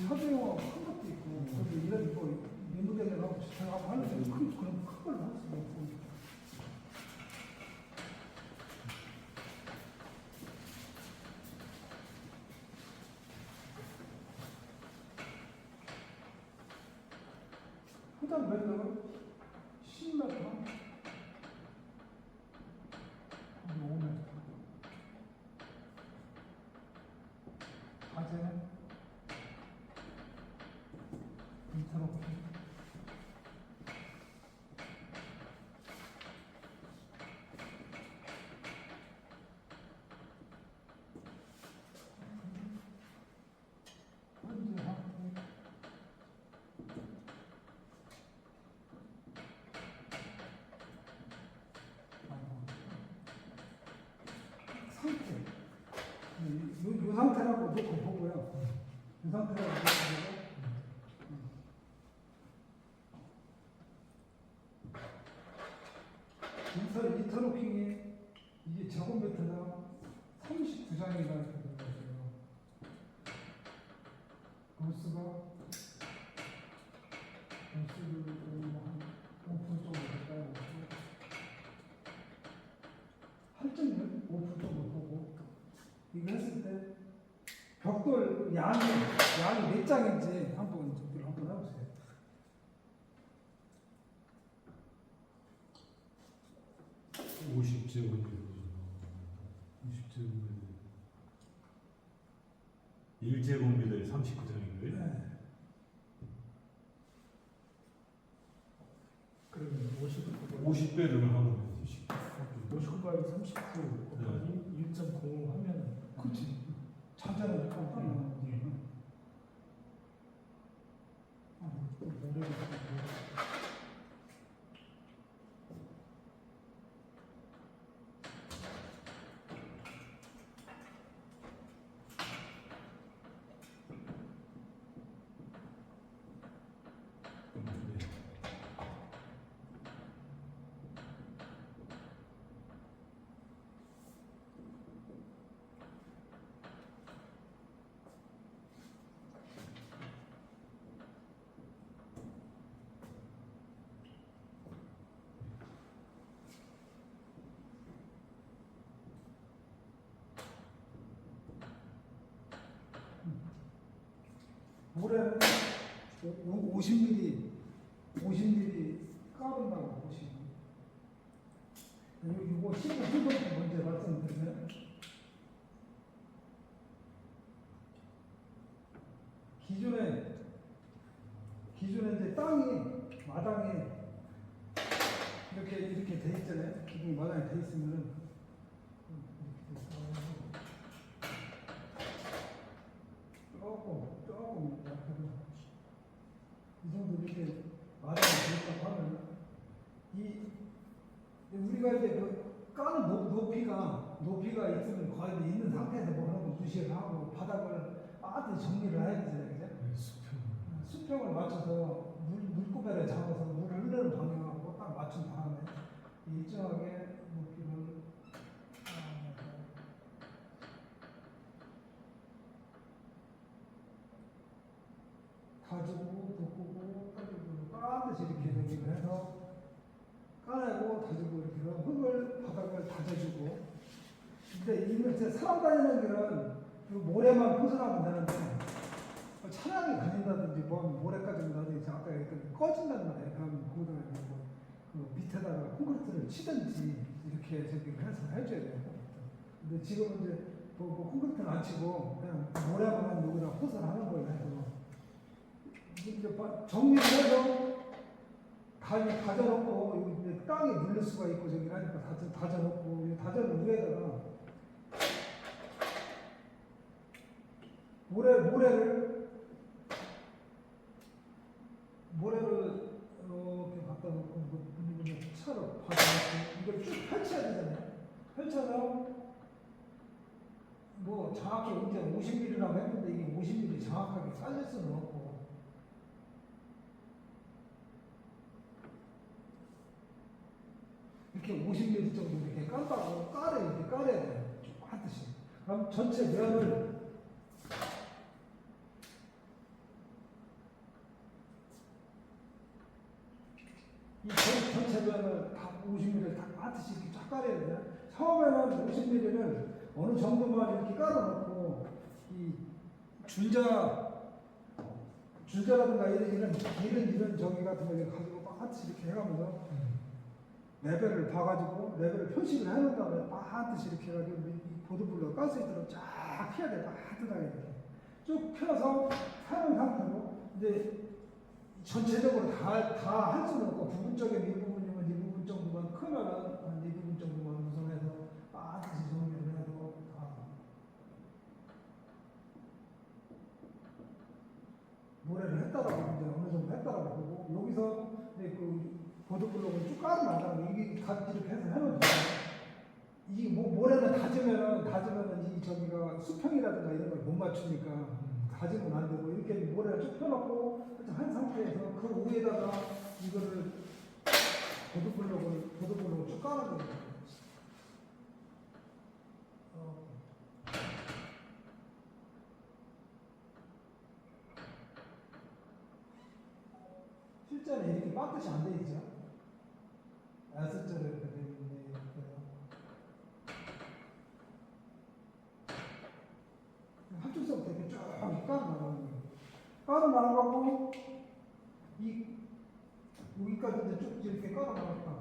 협의어 큰 것도 있고 저도 이런 뭐 연구대회하고 비슷하고 하는데 큰 그런 큰 걸로 할 수가 없고. 그다음 몇 명? 10m? 5m. 과제는? 인터로피. 언제 하고? 상태. 요 상태라고 놓고 보고요. 요 상태라고 놓고 보고. 인터로킹이 이게 제곱미터당 39장이나 이렇게 들어갔어요. 보스가 보스를 한 5% 정도 될까요? 8.6? 5% 정도 보고 이거 했을 때 벽돌 양이 몇 장인지 한번 정리를 한번 해보세요. 네. 50제곱미터. 50제곱미터. 1제곱미터에 39장인가요? 네. 그러면 50배를 하면 50 곱하기 39 곱하기 1.05 하면은 그렇지. 자자는 깜빡이야. 올해는 50mm 까른다고 보시면 이거 시공 순서부터 먼저 말씀드리면 기존에 이제 땅이 마당에 이렇게 돼 있잖아요. 기둥이 마당에 돼 있으면은 조금 약간 이 정도 이렇게 마당에 돼 있다고 하면 우리가 이제 그 까는 높이가 있으면 거의 있는 상태에서 뭐 하는 거 무시를 하고 바닥을 빠듯이 정리를 해야 되잖아요. 그죠? 수평을 맞춰서 물구배를 잡아서 물을 흐르는 방향하고 딱 맞춘 다음에 일정하게 높이를 다지고 돋구고 따지고 반드시 이렇게 여기를 해서 까내고 다지고 이렇게 해서 흙을 바닥을 다져주고. 근데 이제 사람 다니는 길은 그 모래만 포선하면 되는데 차량이 가진다든지 뭐 하면 모래까지 나든지 아까 얘기했던 꺼진단 말이에요. 그러면 거기다가 그 밑에다가 콘크리트를 치든지 이렇게 저기 해서 해줘야 돼요. 근데 지금은 이제 뭐 콘크리트는 안 치고 그냥 모래만 여기다 포선하는 걸로 해서 이제 정리를 해서 다져놓고 여기 이제 땅에 물릴 수가 있고 저기 하니까 다져놓고 다져놓은 위에다가 모래를 이렇게 갖다 놓고 차로 받아놓고 이걸 쭉 펼쳐야 되잖아요. 펼쳐서 뭐 정확히 이제 50mm라고 했는데 이게 50mm 정확하게 쌓일 수는 없고 이렇게 50mm 정도 이렇게 깔아야 돼요. 쭉 하듯이. 그럼 전체 면을 이 전체 면을 다 50mm를 다 하듯이 이렇게 쫙 깔아야 돼요. 처음에는 50mm를 어느 정도만 이렇게 깔아놓고 이 줄자라든가 이런 저기 같은 거 가지고 막 하듯이 이렇게 해가면서 레벨을 봐가지고 레벨을 표시를 해놓은 다음에 반드시 이렇게 해가지고 이 보드블럭 깔 수 있도록 쫙 펴야 돼요. 따뜻하게 이렇게 쭉 펴서 사용 상태로 이제 전체적으로 다 할 수는 없고 부분적인 이 부분이면 이 부분 정도만 크면은 한 이 부분 정도만 구성해서 반드시 정리를 해도 다 모래를 했다라고 이제 어느 정도 했다라고 보고 여기서 이제 그 보드블록을 쭉 깔아놔가지고 이게 다 이렇게 해서 해놓은 이 모래는 다지면은 이 저기가 수평이라든가 이런 걸 못 맞추니까 다지면 안 되고 이렇게 모래를 쭉 펴놓고 한 상태에서 그 위에다가 이거를 보드블록을 쭉 깔아줘야 돼요. 실제는 이렇게 빠듯이 안 돼 있죠. S자로 이렇게 돼 있는데 한쪽서부터 이렇게 쭉 깔아나가는 거예요. 깔아나가고 여기까지 이제 쭉 이렇게 깔아나갔다.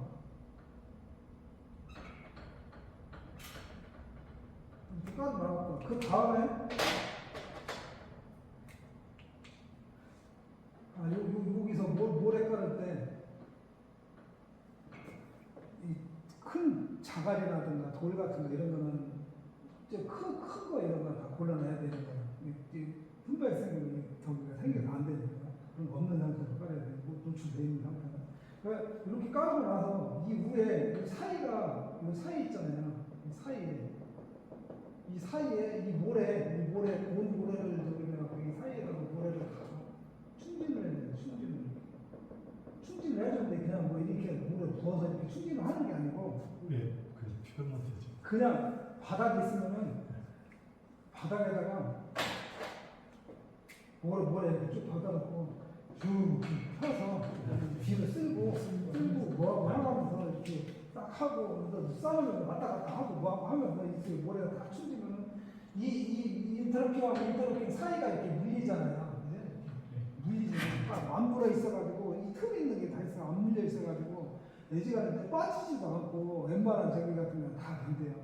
이렇게 깔아나갔다. 그 다음에 여기서 모래 깔을 때 이 큰 자갈이라든가 돌 같은 거 이런 거는 이제 큰 거 이런 거 다 골라내야 되는 거예요. 분발성이 생겨서 안 되니까 그런 거 없는 상태로 깔아야 돼요. 노출되어 있는 상태로. 그러니까 이렇게 깔고 나서 이 위에 이 사이 있잖아요. 이 사이에 이 모래 고운 모래를 저기다가 이 사이에다가 모래를 다 충진을 해야 돼요. 충진을 해주는데 그냥 뭐 이렇게 물에 부어서 이렇게 충진을 하는 게 아니고 네, 그 표현만 되죠. 그냥 바닥에 있으면은 바닥에다가 모래 이렇게 쭉 받아놓고 쭉 펴서 뒤로 쓸고 뭐하고 하면서 이렇게 딱 하고 싸우면서 왔다 갔다 하고 뭐하고 하면서 이렇게 모래가 딱 충지면은 이 인터로킹하고 사이가 이렇게 물리잖아요. 물리지 딱 안 물어 있어가지고 이 틈이 있는 게 다 있어 안 물려 있어가지고 내지가 이제 빠지지도 않고 웬만한 저기 같은 경우는 다 된대요.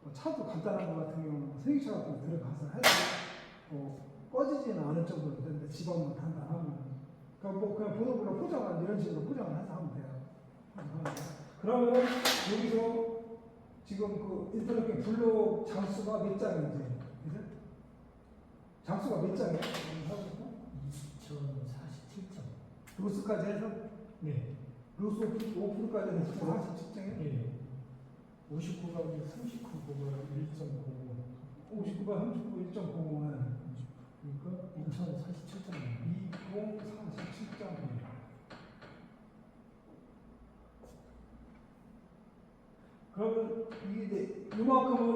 뭐 차도 간단한 거 같은 경우는 세기차 같은 거 들어가서 해도 꺼지지는 않을 정도로 되는데 집안만 단단하면 그러니까 뭐 그냥 보도블록 포장한 이런 식으로 포장을 해서 하면 돼요. 그러면 여기서 지금 그 인터넷 블록 장수가 몇 장인지 그죠? 장수가 몇 장이에요? 2047점. 로스까지 해서 네. 로스 오프까지 해서 47장이에요? 예. 59가 39가 1.05. 59가 39, 1.05는 그러니까 2047점입니다. 2047장. 그러면 이게 이제 이만큼을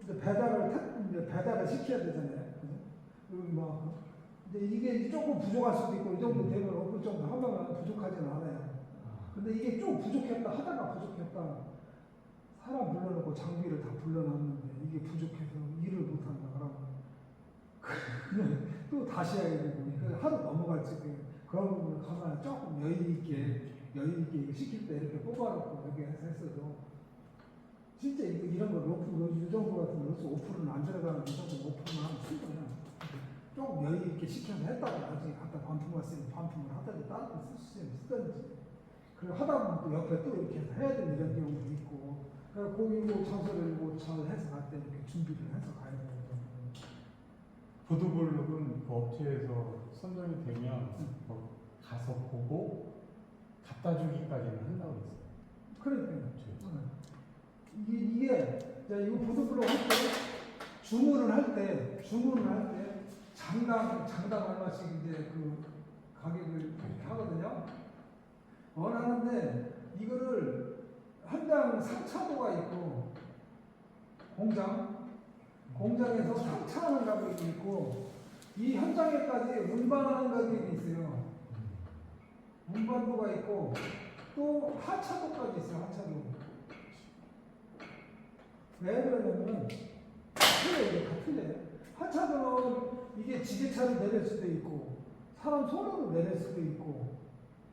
이제 배달을 시켜야 되잖아요. 그죠? 이만큼. 근데 이게 이제 조금 부족할 수도 있고 이 정도 되면 5% 정도 하면 부족하지는 않아요. 근데 이게 좀 부족했다 하다가 부족했다 사람 불러놓고 장비를 다 불러놨는데 이게 부족해서 일을 못한다 그러면 그냥 또 다시 해야 되고 하루 넘어갈지 그런 부분을 가만히 조금 여유 있게 이거 시킬 때 이렇게 뽑아놓고 이렇게 해서 했어도 진짜 이런 거 이 정도 같은 거 5%는 안 들어가는 이 정도 5%는 하면 충분해요. 조금 여유 있게 시켜서 했다가 나중에 갖다 반품할 수 있는 반품을 하든지 다른 거 쓸 수 있는 쓰든지 그리고 하다 보면 또 옆에 또 이렇게 해서 해야 되는 이런 경우도 있고 그래서 거기 뭐 장소를 뭐 잘 해서 갈 때 이렇게 준비를 해서 가야 되는 거죠. 보도블록은 그 업체에서 선정이 되면 가서 보고 갖다 주기까지는 한다고 했어요. 그러니까요. 이게 이거 보도블록 할 때 주문을 할 때 장당 얼마씩 이제 그 가격을 이렇게 하거든요. 원하는데 이거를 한 장 상차도가 있고 공장에서 상차하는 가격이 있고 이 현장에까지 운반하는 가격이 있어요. 운반도가 있고 또 하차도까지 있어요. 하차도. 왜 그러냐면 틀려요. 다 틀려요. 하차도는 이게 지게차로 내릴 수도 있고 사람 손으로 내릴 수도 있고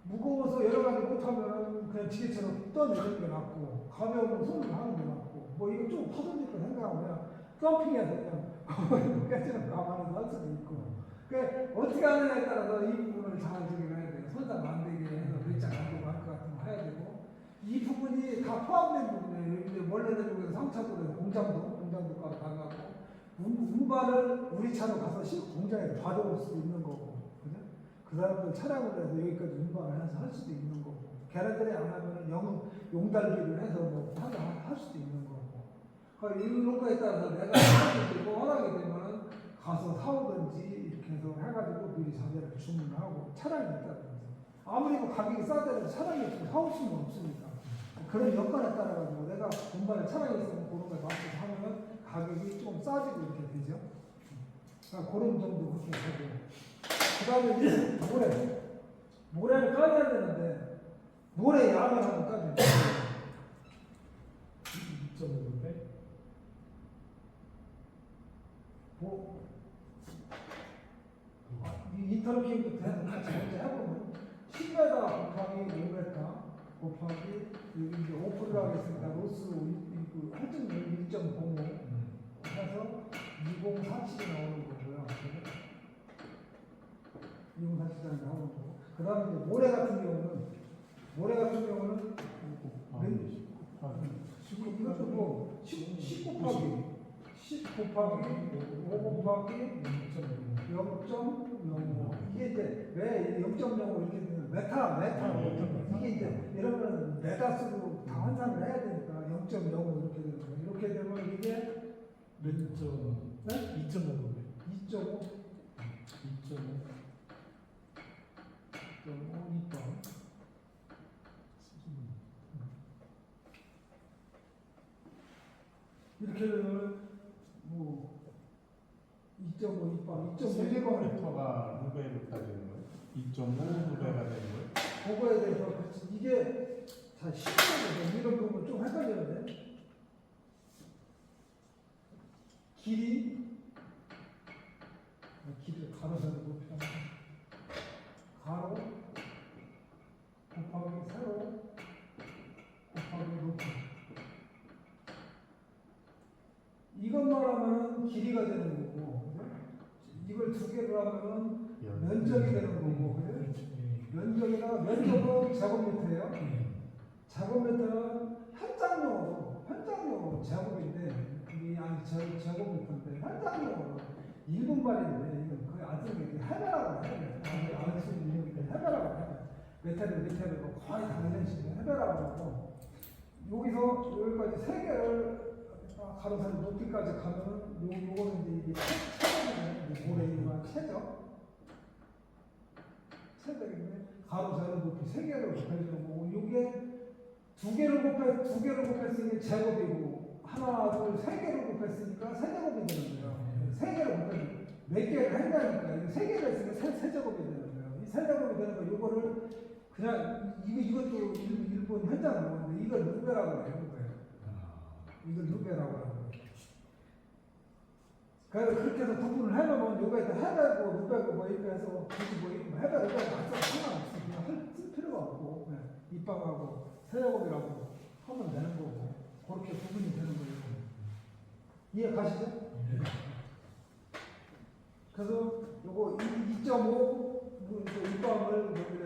무거워서 여러 가지 못하면 그냥 지게차로 떠내는 게 낫고 가벼우면 손으로 하는 게 낫고 뭐 이거 좀 파손될 거 생각하면 덤핑해서 그냥 깨지는 가방에서 할 수도 있고 그러니까 어떻게 하느냐에 따라서 이 부분을 잘 저기를 해야 돼요. 손상 안 되게 해서 몇장 안 되고 할 것 같은 거 해야 되고 이 부분이 다 포함된 부분이에요. 이제 원래는 여기서 상차도에서 공장도가로 가가고 운반을 우리 차로 가서 공장에서 가져올 수도 있는 거고 그죠? 그 사람들 차량을 해서 여기까지 운반을 해서 할 수도 있는 거고 걔네들이 안 하면 용달비를 해서 뭐 할 수도 있는 거고 이런 거에 따라서 내가 허락이 되면 가서 사오든지 이렇게 해서 해가지고 미리 자재를 주문을 하고 차량이 있다든지 아무리 뭐 가격이 싸더라도 차량이 있고 사올 수는 없으니까 그런 여건에 따라 가지고 내가 운반에 차량이 있으면 그런 거에 맞춰서 하면 가격이 좀 싸지고 이렇게 되죠. 그러니까 그런 정도 그렇게 하고 그 다음에 이제 모래를 까야 되는데 모래 양을 한번 까줘요. 2.5인데 이 인터뷰부터 해서 같이 먼저 해보면 10m 곱하기 5m 곱하기 여기 이제 5%를 하겠습니다. 로스 그 할증 1.05 해서 2047이 나오는 거고요. 2047이 나오는 거고. 그 다음에 이제 모래 같은 경우는 이것도 뭐 10 곱하기 5 곱하기 0.05 이게 이제 왜 0.05 이렇게 되면 메타 이게 이제 이러면 메타수로 다 환산을 해야 되니까 0.05 이렇게 되는 거예요. 이렇게 되면 이게 몇 점? 네? 2.5인데 2.5 이렇게 되면 뭐 2.5 2방 2.5가 루베로 따지는 거예요? 2.5 루베가 되는 거예요? 그거에 대해서 그렇지 이게 자 10년 이런 부분 좀 헷갈리는데 길이를 가로세로 높여 가로 곱하기 세로 이것만 하면은 길이가 되는 거고, 그죠? 이걸 두 개로 하면은 면적이 되는 거고, 그죠? 면적은 제곱미터예요. 제곱미터는 현장용어로 제곱인데, 이게 아니 제곱미터인데 현장용어로 1분만인데 이건 거의 아들에게 해배라고 해요. 해배라고 해요. 메테르로 거의 당연한 식으로 해배라고 하고, 여기서 여기까지 세 개를 가로세로 높이까지 가면은 요거는 이제 이게 모래가 최적인데 가로세로 높이 세 개를 곱해주는 거고, 요게 두 개를 곱했으니 제곱이고, 하나, 둘, 세 개를 곱했으니까 세제곱이 되는 거예요. 세 개를 곱해서 몇 개를 한다니까. 이거 세 개를 했으니까 세제곱이 되는 거예요. 이 세제곱이 되는 거, 요거를 그냥 이것도 일본 현장 용어인데 이걸 누베라고 해요. 이걸 누베라고 하는 거예요. 그래서 그렇게 해서 구분을 해놓으면 요거에다 해배고 누베고 뭐 이렇게 해서 굳이 뭐 해배를 상관없어. 그냥 쓸 필요가 없고, 그냥 입방하고 세제곱이라고 하면 되는 거고, 그렇게 구분이 되는 거예요. 이해 가시죠? 그래서 요거 2.5 입방을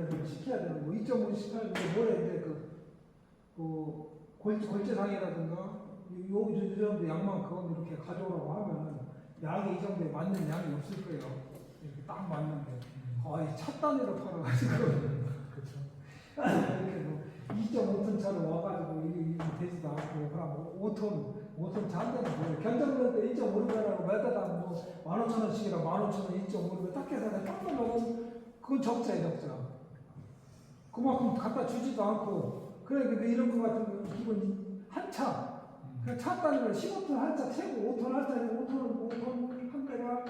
여기서 시켜야 되는 거. 2.5 시켜야되는데 뭐래 이제 골재상이라든가 요 정도 양만큼 이렇게 가져오라고 하면은 양이 이 정도에 맞는 양이 없을 거예요. 이렇게 딱 맞는데 거의 차 단위로 팔아가지고 이렇게 뭐 2.5톤 차로 와가지고 이게 되지도 않고, 그럼 5톤 차 한 대는 뭐예요? 견적면도 1.5루베라고 몇 대당 뭐 15,000원씩이라 15,000원 2.5루베 딱 해서 딱 넣으면 그건 적자예요, 적자. 그만큼 갖다 주지도 않고, 그래, 근데 이런 거 같은 경우는 기본 한 차. 그 차 단위로 15톤 한 차 최고 5톤 한 차에 5톤 한 대가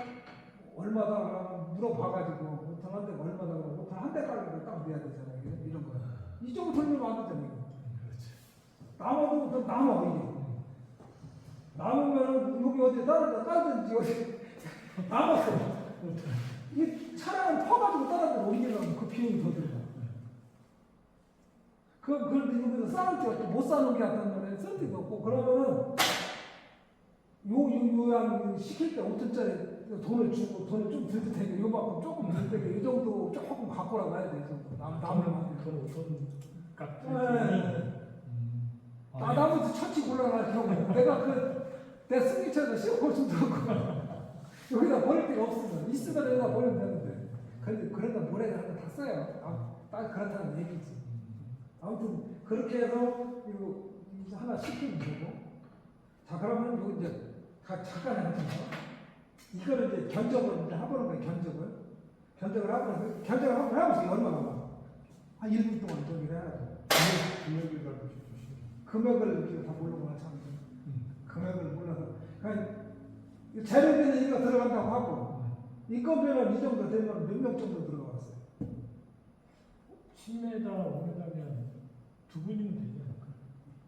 얼마다 그러면 물어봐가지고 5톤 한 대가 얼마다 그러면 5톤 한 대 가격을 딱 내야 되잖아요. 이런 거. 이 정도 돌리면 안 되잖아요. 남아도 그 남아, 이게. 남으면 여기 어디 따르든지 어디 남았어. 이 차량을 퍼가지고 다른 데로 옮기려면 그 비용이 더 들어가. 그런데 여기서 싸울 때가 또 못 사는 게 같단 말이에요. 쓸 데가 없고, 그러면은 요양 시킬 때 5톤짜리 돈을 주고 돈을 좀 들 테니까 요만큼 조금 들 테니까 이 정도 조금 갖고 나가야 돼. 남을 만들. 그런 돈 값. 나머지 천치 골라갈 경우 내가 내 승기차에서 씌워볼 수도 없고 여기다 버릴 데가 없으면 있으면 여기다 버리면 되는데, 근데 그러다 모래를 하나 다 써요. 딱 그렇다는 얘기지. 아무튼 그렇게 해서 이거 하나 시키면 되고, 자 그러면 이거 이제 잠깐 해보자. 이거를 이제 견적을 이제 해보는 거예요. 견적을 한번 해보세요. 얼마나 봐. 한 1분 동안 정리를 해야 돼. 금액을 갖고 주시면 금액을 이렇게 다 모르고 참 금액을 몰라서 그냥 재료비는 이거 들어간다고 하고, 인건비는 이 정도 되면 몇 명 정도 들어갔어요. 10m, 5m면 두 분이면 되지 않을까?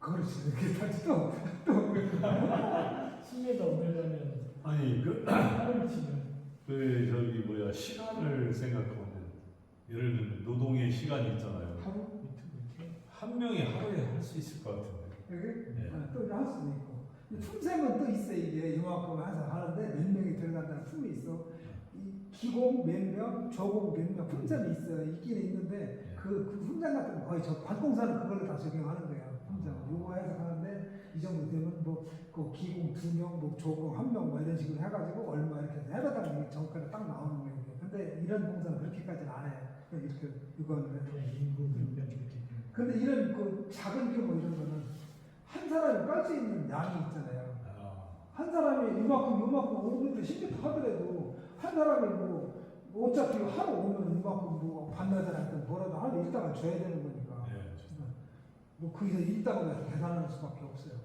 그렇지. 이렇게 다시 또 10m, 5m면 아니 하루 치면 시간을 생각하면 예를 들면 노동의 시간이 있잖아요. 하루 한 명이 하루에 할 수 있을 것 같은데. 여기 네. 또 할 수도 있고, 품셈은 또 있어. 이게 이만큼 해서 하는데 몇 명이 들어간다는 품이 있어. 이 기공 몇 명, 저공 몇 명 품셈이 있어. 있기는 있는데 그 품셈 같은 거 거의 관공사는 그걸로 다 적용하는 거예요. 품셈 요거 해서 하는데 이 정도 되면 그 기공 2명, 조공 1명 뭐 이런 식으로 해가지고 얼마 이렇게 해서 해가다가 이게 정가가 딱 나오는 거예요. 근데 이런 공사는 그렇게까지는 안 해요. 그냥 이렇게 이거는 그냥 인구 몇명 이렇게. 근데 이런 작은 규모 이런 거는 한 사람이 깔 수 있는 양이 있잖아요. 한 사람이 이만큼 5m, 10m 하더라도 한 사람이 어차피 하루 오면 이만큼 반나절 할때 뭐라도 하루 일당을 줘야 되는 거니까. 거기서 일당을 해서 계산할 수밖에 없어요.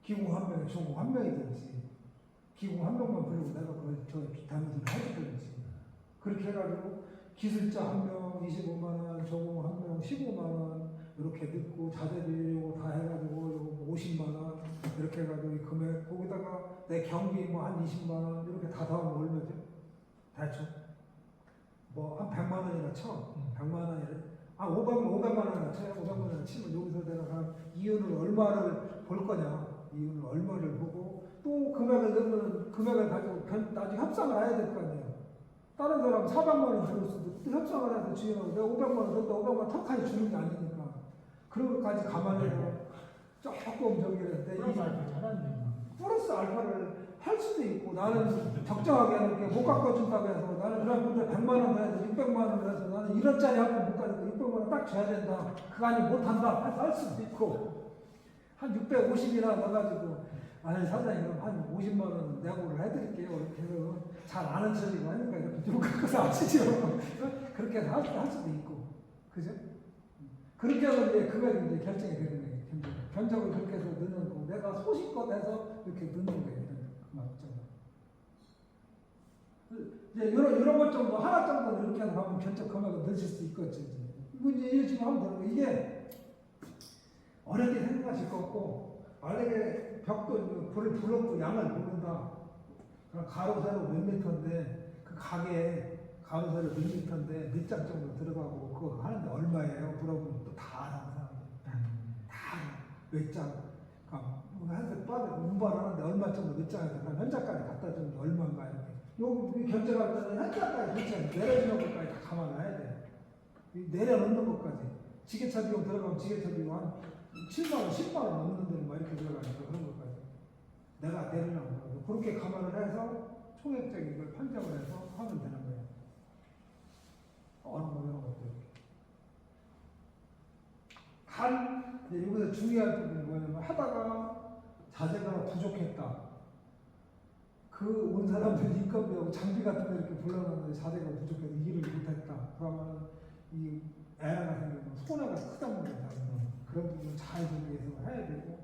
기공 한 명에 조공 한 명이든지, 기공 한 명만 부르고 내가 다른 돈 해주든지, 그렇게 해가지고 기술자 한 명 25만 원, 조공 한 명 15만 원 이렇게 넣고 자재비 요거 다 해가지고 요거 50만 원 이렇게 해가지고 이 금액 거기다가 내 경비 한 20만 원 이렇게 다 더하면 얼마죠? 대충 한 100만 원이나 쳐. 100만 원이래. 한 500만 원을 쳐요. 500만 원을 치면 여기서 내가 이윤을 얼마를 볼 거냐. 이윤을 얼마를 보고 또 금액을 넣으면 금액을 가지고 나중에 협상을 해야 될 거 아니에요. 다른 사람 400만 원 들을 수도 있고 또 협상을 해서 주인하고 내가 500만 원 줬다 500만 원 턱하니 주는 게 아니니까 그런 것까지 감안해서 조금 저기를 했는데 플러스 알파 잘하는데. 플러스 알파를 할 수도 있고 나는 적정하게 이렇게 못 깎아준다고 해서 나는 그런 분들 100만 원 해서 600만 원 해서 나는 1원짜리 한 번 못 가지고 600만 원 딱 줘야 된다. 그거 아니 못한다. 해서 할 수도 있고 한 650이나 넣어가지고 아니 사장님 한 50만 원 내고를 해드릴게요. 이렇게 해서 잘 아는 척이고 하니까 이렇게 좀 깎아서 아시죠. 그렇게 해서 할 수도 있고 그죠? 그렇게 해서 이제 금액이 이제 결정이 되는 거예요. 견적을 그렇게 해서 넣는 거고 내가 소신껏 해서 이렇게 넣는 거예요. 맞죠? 이제 이런 것 정도 하나 정도 이렇게 해서 가면 견적 금액을 넣으실 수 있겠죠. 이거 이제 이거 지금 하면 되는 거 이게 어렵게 생각하실 것 같고 만약에 벽도 불을 불었고 양을 모른다. 그럼 가로 세로 몇 미터인데 그 가게에 가로 세로 몇 미터인데 몇 장 정도 들어가고 그거 하는데 얼마예요? 물어보면 또 다 알아요. 몇 장, 한테 빠져 운반하는데 얼마 정도 몇 장에서 현장까지 갖다 주는 게 얼마인가 이렇게. 요 결제할 때는 현장까지 결제 내려주는 것까지 다 감안해야 돼. 내려놓는 것까지. 지게차 비용 들어가면 지게차 비용 한 7만 원, 10만 원 넘는 데는 막 이렇게 들어가니까 그런 것까지. 내가 내려놓는 거. 그렇게 감안을 해서 총액적인 걸 판정을 해서 하면 되는 거예요. 어느 거 이런 것들. 여기서 중요한 부분이 뭐냐면 하다가 자재가 부족했다. 그 온 사람들 인건비하고 장비 같은 거 이렇게 불러놨는데 자재가 부족해서 일을 못했다. 그러면 이 에러가 생기면 손해가 크다는 거죠. 그런 부분 잘 정리해서 해야 되고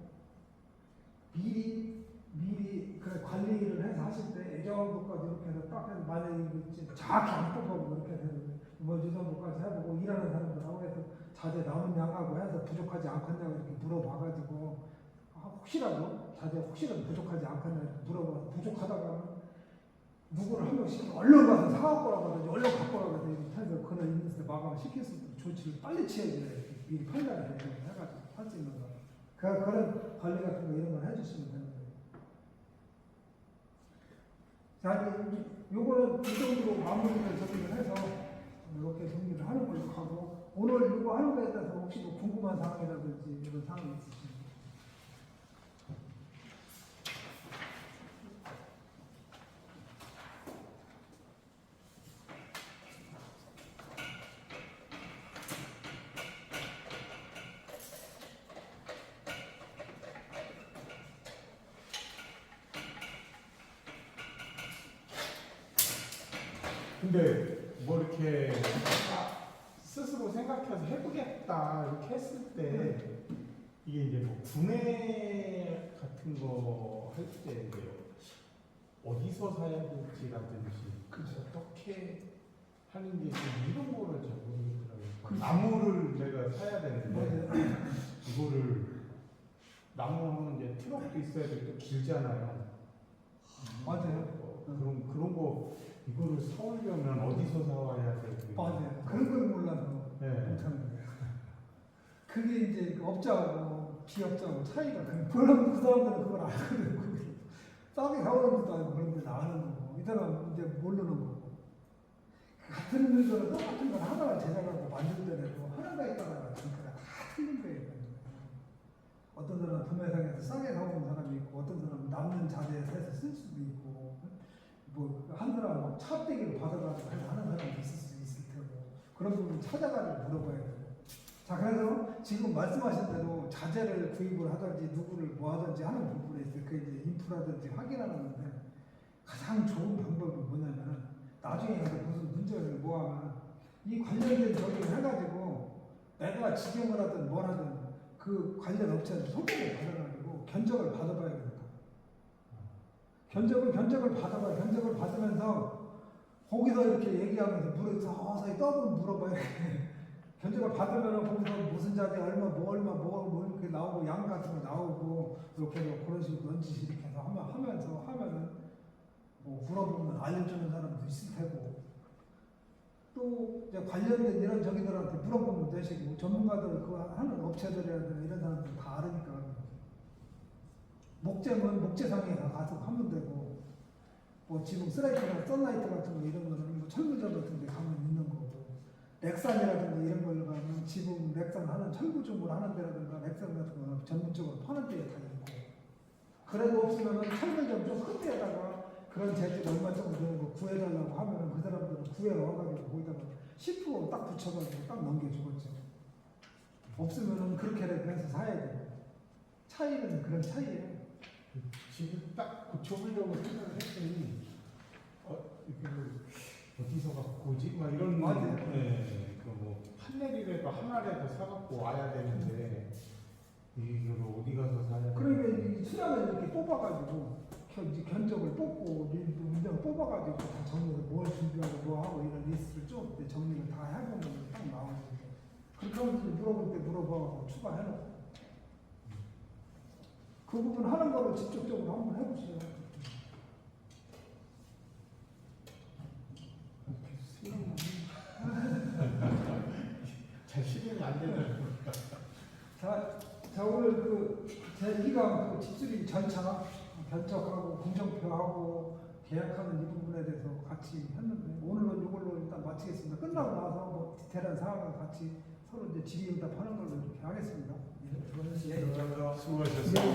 미리 그 관리를 해서 하실 때 예정도까지 이렇게 해서 딱 해서 만약에 정확히 안 뽑아보고 이렇게 해서 뭐 이 정도까지 해보고 일하는 사람들하고 해서 자재 남은 양하고 해서 부족하지 않겠냐고 이렇게 물어봐가지고 혹시라도 자재 혹시라도 부족하지 않겠냐 이렇게 물어봐서 부족하다가 누구를 한 명씩 얼른 가서 사갖고 라고 얼른 갖고 라고 해서 그날 있는 데 마감을 시킬 수 있는 조치를 빨리 취해줘야 돼. 미리 판단을 해가지고 할 수 있는 거. 그런 관리 같은 거 이런 걸 해주시면 되는 거예요. 자, 요거는 이 정도로 마무리를 정리를 해서 이렇게 정리를 하는 걸로 하고 오늘 이거 하는 거에 대해서 혹시 뭐 궁금한 사항이라든지 이런 사항이 있으시면 근데 뭐 이렇게 스스로 생각해서 해보겠다 이렇게 했을 때 이게 이제 뭐 구매 같은 거 할 때 어디서 사야 될지라든지 어떻게 하는지 이런 거를 잘 모르겠더라고요. 나무를 내가 사야 되는데 이거를 나무는 이제 트럭도 있어야 되고 길잖아요. 맞아요. 그런 거 이거를 사오려면 어디서 사와야 될지. 맞아요. 그런 걸 몰라서 네. 못하는 거예요. 그게 이제 업자하고 비업자하고 차이가 그런 그 사람들은 그걸 알거든요. 싸게 사오는 것도 아니고 그런 데는 아는 거고 이 사람은 이제 모르는 거고 같은 물건을 똑같은 걸 하나를 제작하고 만들더라도 하나에 따라가 정가가 다 틀린 거예요. 어떤 사람은 도매상에서 싸게 사오는 사람이 있고 어떤 사람은 남는 자재에서 해서 쓸 수도 있고 뭐 한 사람은 막 차떼기로 받아가지고 하는 사람도 있을 수 있을 테고 그런 부분 찾아가지고 물어봐야 되고 자 그래서 지금 말씀하신 대로 자재를 구입을 하든지 누구를 뭐 하든지 하는 부분에 있어서 그 이제 인프라든지 확인하는 건데 가장 좋은 방법은 뭐냐면 나중에 가서 무슨 문제를 뭐 하면 이 관련된 저기를 해가지고 내가 지정을 하든 뭘 하든 그 관련 업체한테 소개를 받아가지고 견적을 받아봐야 된다. 견적을 받아봐요. 견적을 받으면서 거기서 이렇게 얘기하면서 서서히 더블 물어봐요. 견적을 받으면 거기서 무슨 자재 얼마 뭐 이렇게 나오고 양 같은 거 나오고 이렇게 해서 그런 식으로 넌지시 이렇게 해서 하면은 뭐 물어보면 알려주는 사람도 있을 테고 또 이제 관련된 이런 저기들한테 물어보면 되시고 전문가들 그 하는 업체들이라든가 이런 사람들 다 알으니까 목재는 목재상에 가서 하면 되고 뭐 지금 쓰라이트나 썬라이트 같은 거 이런 거는 뭐 철구점 같은 데 가면 있는 거고 렉산이라든가 이런 걸 가면 지금 렉산 하는 철구점을 하는 데라든가 렉산 같은 거 전문적으로 파는 데에 다 있고 그래도 없으면은 철물점 좀 큰 데다가 그런 재질 얼마 정도 되는 거 구해달라고 하면은 그 사람들은 구해와가지고 거기다가 10%딱 붙여가지고 딱 넘겨주겠죠. 없으면은 그렇게라도 해서 사야 돼요. 차이는 그런 차이예요. 지금 딱 고쳐보려고 생각을 했더니 이게 어디서 갖고 오지? 막 이런 맞아요. 네, 그뭐 판넬이라도 하나라도 사갖고 와야 되는데 이걸 어디 가서 사야 돼? 그러니까 이 수량을 이렇게 뽑아가지고 이제 견적을 뽑고 문장을 뽑아가지고 다 정리를 뭘 준비하고 뭐 하고 이런 리스트를 쭉 이제 정리를 다 해보면 딱 나오는 거죠. 그렇게 하면 이제 물어볼 때 물어봐갖고 추가해놓고 그 부분 하는 거를 직접적으로 한번 해보시죠. 잘 실행이 안 되는. 자 오늘 제 2강 그 집수리 전차 견적하고 공정표하고 계약하는 이 부분에 대해서 같이 했는데 오늘은 이걸로 일단 마치겠습니다. 끝나고 나서 뭐 디테일한 사항을 같이 서로 이제 질의응답하는 걸로 이렇게 하겠습니다. 예, 수고하셨습니다. 수고하셨습니다. 예.